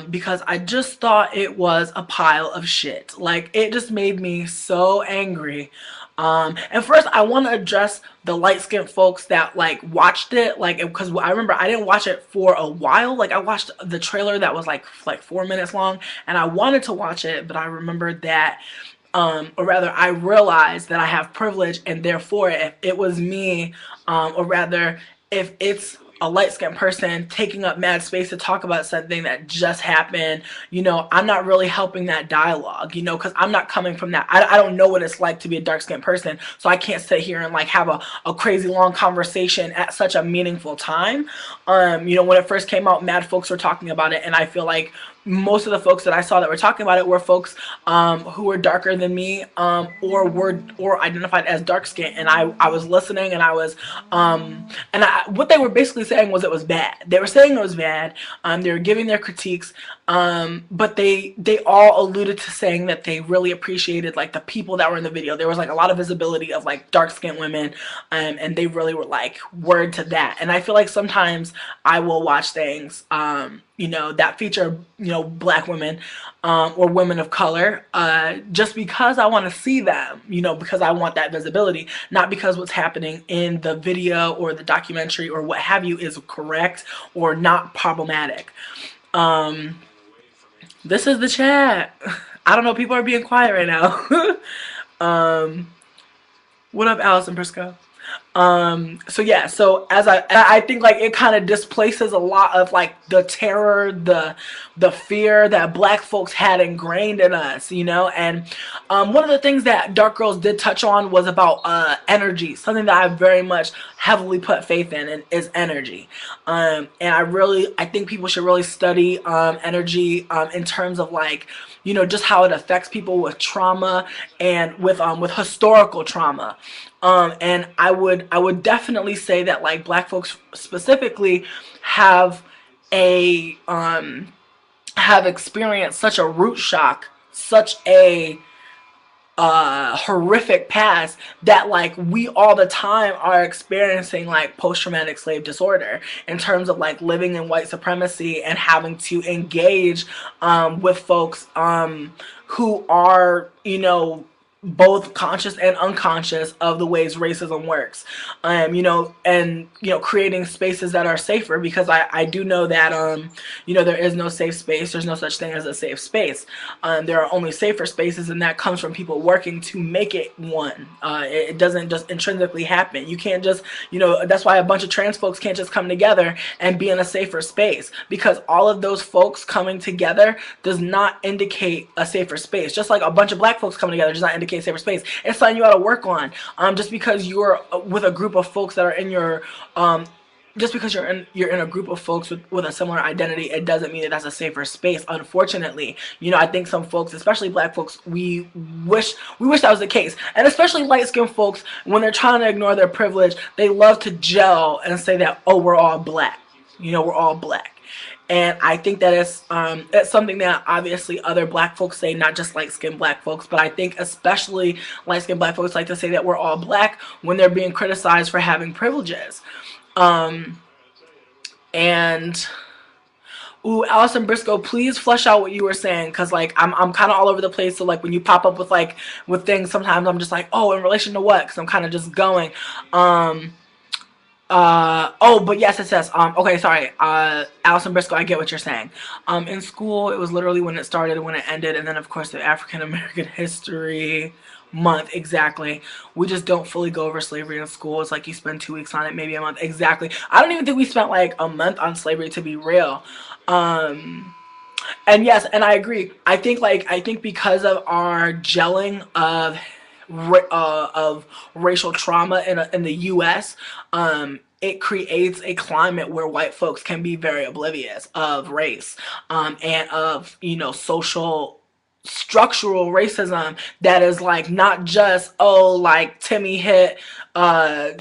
Speaker 1: because I just thought it was a pile of shit. Like, it just made me so angry. And first, I want to address the light-skinned folks that like watched it, like, because I remember I didn't watch it for a while. Like, I watched the trailer that was like 4 minutes long, and I wanted to watch it, but I remembered that or rather I realized that I have privilege, and therefore if it was me, or rather if it's a light-skinned person taking up mad space to talk about something that just happened, you know, I'm not really helping that dialogue, you know, because I'm not coming from that. I don't know what it's like to be a dark-skinned person, so I can't sit here and like have a crazy long conversation at such a meaningful time. You know, when it first came out, mad folks were talking about it, and I feel like most of the folks that I saw that were talking about it were folks who were darker than me, or identified as dark skinned, and I was listening, and I was what they were basically saying was it was bad. They were saying it was bad. They were giving their critiques, but they all alluded to saying that they really appreciated like the people that were in the video. There was like a lot of visibility of like dark skinned women, and they really were like word to that. And I feel like sometimes I will watch things you know, that feature, you know, black women or women of color, just because I want to see them, you know, because I want that visibility, not because what's happening in the video or the documentary or what have you is correct or not problematic. This is the chat. I don't know, people are being quiet right now. What up, Allison Briscoe? So yeah, so as I think like it kind of displaces a lot of like the terror, the fear that black folks had ingrained in us, you know. And one of the things that Dark Girls did touch on was about energy, something that I very much heavily put faith in, and is energy. And I think people should really study energy in terms of like, you know, just how it affects people with trauma and with historical trauma. And I would definitely say that like black folks specifically have a have experienced such a root shock, such a horrific past, that like we all the time are experiencing like post-traumatic slave disorder in terms of like living in white supremacy and having to engage with folks who are, you know, both conscious and unconscious of the ways racism works, you know, and, you know, creating spaces that are safer, because I do know that, you know, there is no safe space. There's no such thing as a safe space. There are only safer spaces, and that comes from people working to make it one. It doesn't just intrinsically happen. You can't just, you know, that's why a bunch of trans folks can't just come together and be in a safer space, because all of those folks coming together does not indicate a safer space. Just like a bunch of black folks coming together does not indicate safer space. It's something you ought to work on. Just because you're with a group of folks that are in your just because you're in a group of folks with a similar identity, it doesn't mean that that's a safer space. Unfortunately, you know, I think some folks, especially black folks, we wish that was the case. And especially light-skinned folks, when they're trying to ignore their privilege, they love to gel and say that, oh, we're all black. You know, we're all black. And I think that it's something that obviously other black folks say, not just light-skinned black folks, but I think especially light-skinned black folks like to say that we're all black when they're being criticized for having privileges. And ooh, Allison Briscoe, please flesh out what you were saying, because like I'm kind of all over the place. So like when you pop up with things, sometimes I'm just like, oh, in relation to what? Because I'm kind of just going. Oh, but yes, it says, okay, sorry, Allison Briscoe, I get what you're saying. In school, it was literally when it started and when it ended, and then, of course, the African American History Month, exactly. We just don't fully go over slavery in school. It's like you spend 2 weeks on it, maybe a month, exactly. I don't even think we spent, like, a month on slavery, to be real. And yes, and I agree. I think because of our gelling of racial in in the U.S., it creates a climate where white folks can be very oblivious of race, and of, you know, social structural racism that is like not just, oh, like Timmy hit uh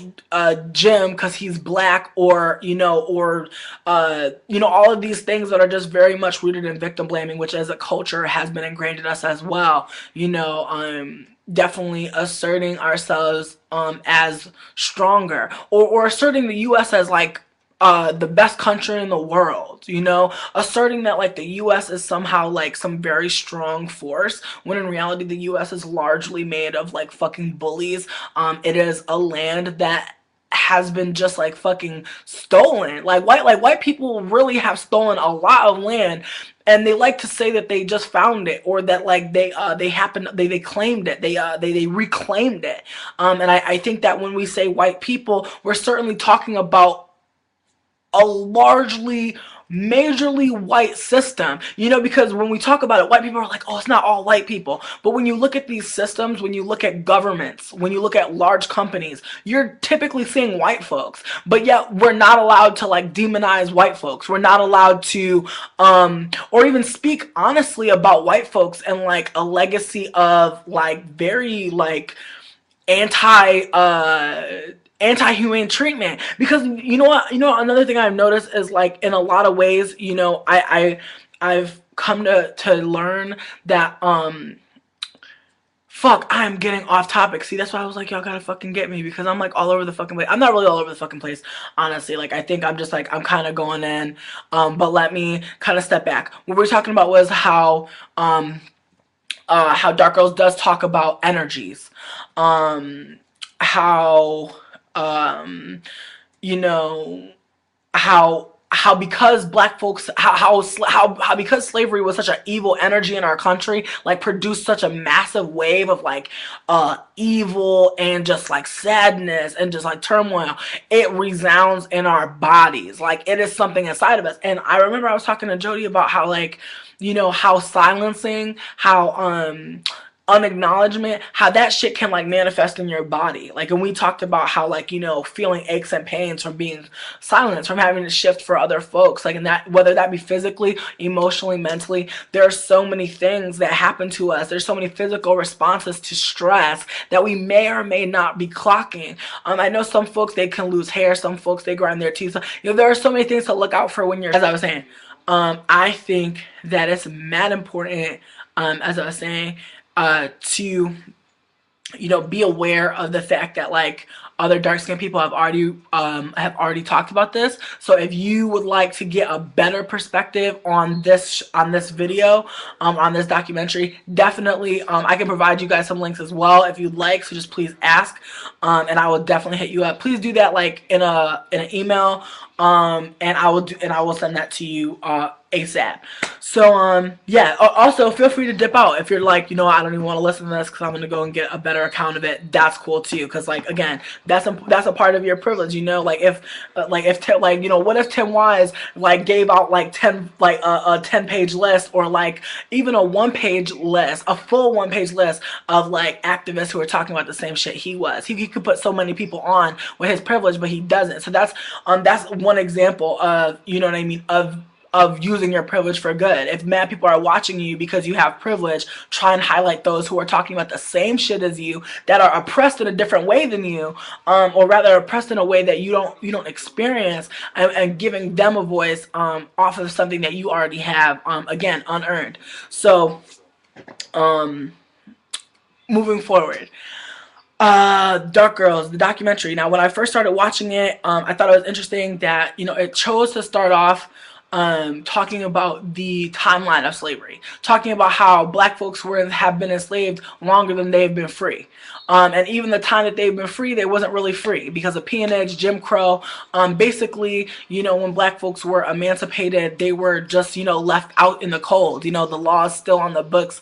Speaker 1: Jim because he's black, or you know, or you know, all of these things that are just very much rooted in victim blaming, which as a culture has been ingrained in us as well, you know. Definitely asserting ourselves as stronger, or asserting the US as like the best country in the world, you know, asserting that like the US is somehow like some very strong force, when in reality the US is largely made of like fucking bullies. It is a land that has been just like fucking stolen. Like white people really have stolen a lot of land, and they like to say that they just found it, or that like they happened, they claimed it, they reclaimed it. And I think that when we say white people, we're certainly talking about a largely majorly white system, you know, because when we talk about it, white people are like, oh, it's not all white people. But when you look at these systems, when you look at governments, when you look at large companies, you're typically seeing white folks. But yet we're not allowed to like demonize white folks. We're not allowed to or even speak honestly about white folks and like a legacy of like very like anti anti-humane treatment. Because you know what, you know, another thing I've noticed is like in a lot of ways, you know, I've come to learn that fuck, I'm getting off topic. See, that's why I was like, y'all gotta fucking get me, because I'm like all over the fucking place. I'm not really all over the fucking place, honestly. Like, I think I'm just like, I'm kind of going in. But let me kind of step back. What we were talking about was how Dark Girls does talk about energies. How you know, how because black folks, how because slavery was such an evil energy in our country, like produced such a massive wave of like evil and just like sadness and just like turmoil, it resounds in our bodies, like it is something inside of us. And I remember I was talking to Jody about how like, you know, how silencing, how unacknowledgement, how that shit can like manifest in your body. Like, and we talked about how like, you know, feeling aches and pains from being silenced, from having to shift for other folks, like, and that, whether that be physically, emotionally, mentally, there are so many things that happen to us. There's so many physical responses to stress that we may or may not be clocking. I know some folks, they can lose hair, some folks, they grind their teeth. You know, there are so many things to look out for when you're, as I was saying, I think that it's mad important, as I was saying, to, you know, be aware of the fact that like other dark skinned people have already talked about this. So if you would like to get a better perspective on this video, on this documentary, definitely I can provide you guys some links as well if you'd like. So just please ask, and I will definitely hit you up. Please do that like in an email, and I will send that to you ASAP. So yeah, also feel free to dip out if you're like, you know, I don't even want to listen to this because I'm gonna go and get a better account of it. That's cool too, because like again, that's a part of your privilege, you know. Like if like, you know, what if Tim Wise like gave out like 10 like a 10-page list, or like even a 1-page list, a full 1-page list of like activists who are talking about the same shit he was. He could put so many people on with his privilege, but he doesn't. So that's one example of, you know what I mean, of using your privilege for good. If mad people are watching you because you have privilege, try and highlight those who are talking about the same shit as you, that are oppressed in a different way than you, or rather oppressed in a way that you don't experience, and giving them a voice off of something that you already have, again, unearned. So moving forward, Dark Girls, the documentary. Now, when I first started watching it, I thought it was interesting that, you know, it chose to start off talking about the timeline of slavery, talking about how black folks have been enslaved longer than they've been free. And even the time that they've been free, they wasn't really free because of peonage, Jim Crow. Basically, you know, when black folks were emancipated, they were just, you know, left out in the cold. You know, the laws still on the books,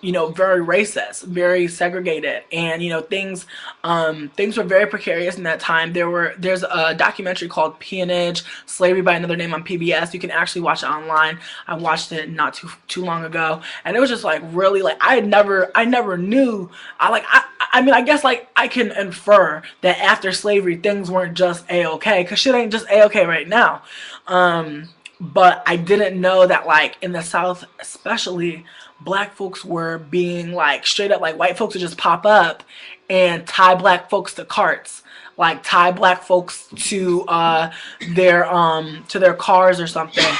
Speaker 1: you know, very racist, very segregated, and you know, things were very precarious in that time. There's a documentary called Peonage, Slavery by Another Name on PBS PBS. You can actually watch it online. I watched it not too long ago, and it was just like really like I never knew. I mean, I guess like I can infer that after slavery things weren't just a-okay, because shit ain't just a-okay right now. But I didn't know that like in the South especially, black folks were being like straight up like white folks would just pop up and tie black folks to carts, like tie black folks to their cars or something.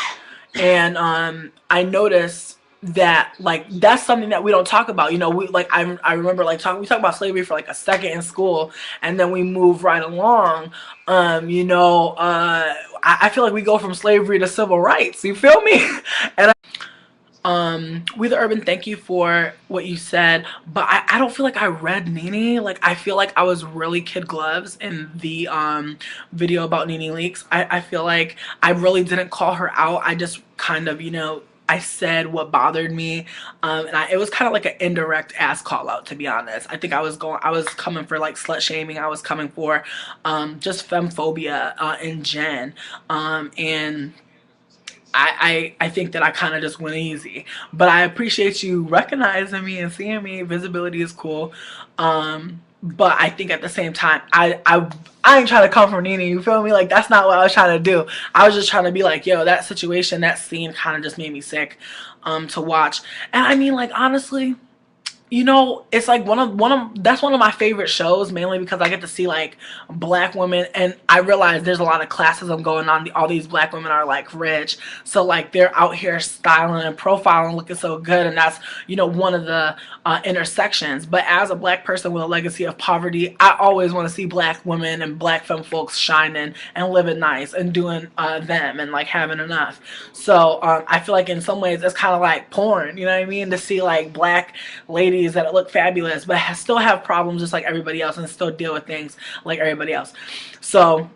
Speaker 1: And I noticed that like that's something that we don't talk about. You know, I remember like we talk about slavery for like a second in school, and then we move right along. I feel like we go from slavery to civil rights. You feel me? And We the Urban, thank you for what you said, but I don't feel like I read Nene. Like I feel like I was really kid gloves in the video about Nene Leakes. I feel like I really didn't call her out. I just kind of, I said what bothered me, it was kind of like an indirect ass call out, to be honest. I think I was coming for like slut shaming. I was coming for just femphobia in gen, and I think that I kind of just went easy, but I appreciate you recognizing me and seeing me. Visibility is cool, but I think at the same time, I ain't trying to come from Nene. You feel me? Like that's not what I was trying to do. I was just trying to be like, yo, that situation, that scene, kind of just made me sick, to watch. And I mean, like honestly, it's like that's one of my favorite shows, mainly because I get to see like black women, and I realize there's a lot of classism going on. All these black women are like rich, so like they're out here styling and profiling, looking so good, and that's one of the intersections. But as a black person with a legacy of poverty, I always want to see black women and black femme folks shining and living nice and doing them and like having enough. So I feel like in some ways it's kind of like porn, you know what I mean, to see like black ladies that look fabulous but still have problems just like everybody else and still deal with things like everybody else. So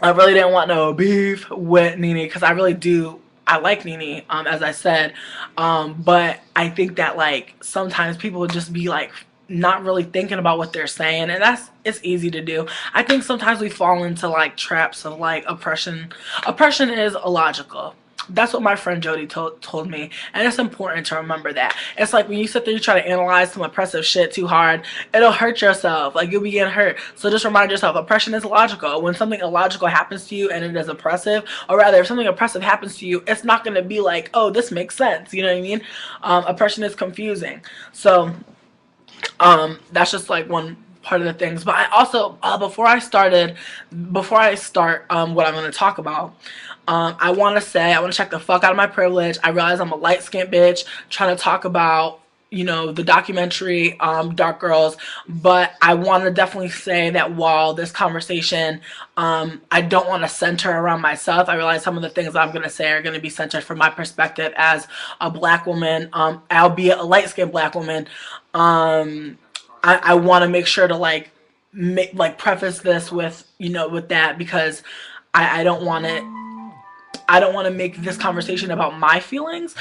Speaker 1: I really didn't want no beef with Nene, because I like Nene, as I said, but I think that like sometimes people would just be like not really thinking about what they're saying, and it's easy to do. I think sometimes we fall into like traps of like oppression. Oppression is illogical. That's what my friend Jody told me, and it's important to remember that. It's like when you sit there, you try to analyze some oppressive shit too hard, it'll hurt yourself. Like you'll be getting hurt. So just remind yourself, oppression is illogical. When something illogical happens to you and it is oppressive, or rather, if something oppressive happens to you, it's not going to be like, oh, this makes sense. You know what I mean? Oppression is confusing. So that's just like one part of the things. But I also before I start what I'm going to talk about, I want to check the fuck out of my privilege. I realize I'm a light-skinned bitch trying to talk about the documentary Dark Girls, but I want to definitely say that while this conversation, I don't want to center around myself. I realize some of the things I'm going to say are going to be centered from my perspective as a black woman, albeit a light-skinned black woman. I want to make sure to like preface this with with that, because I don't want to make this conversation about my feelings.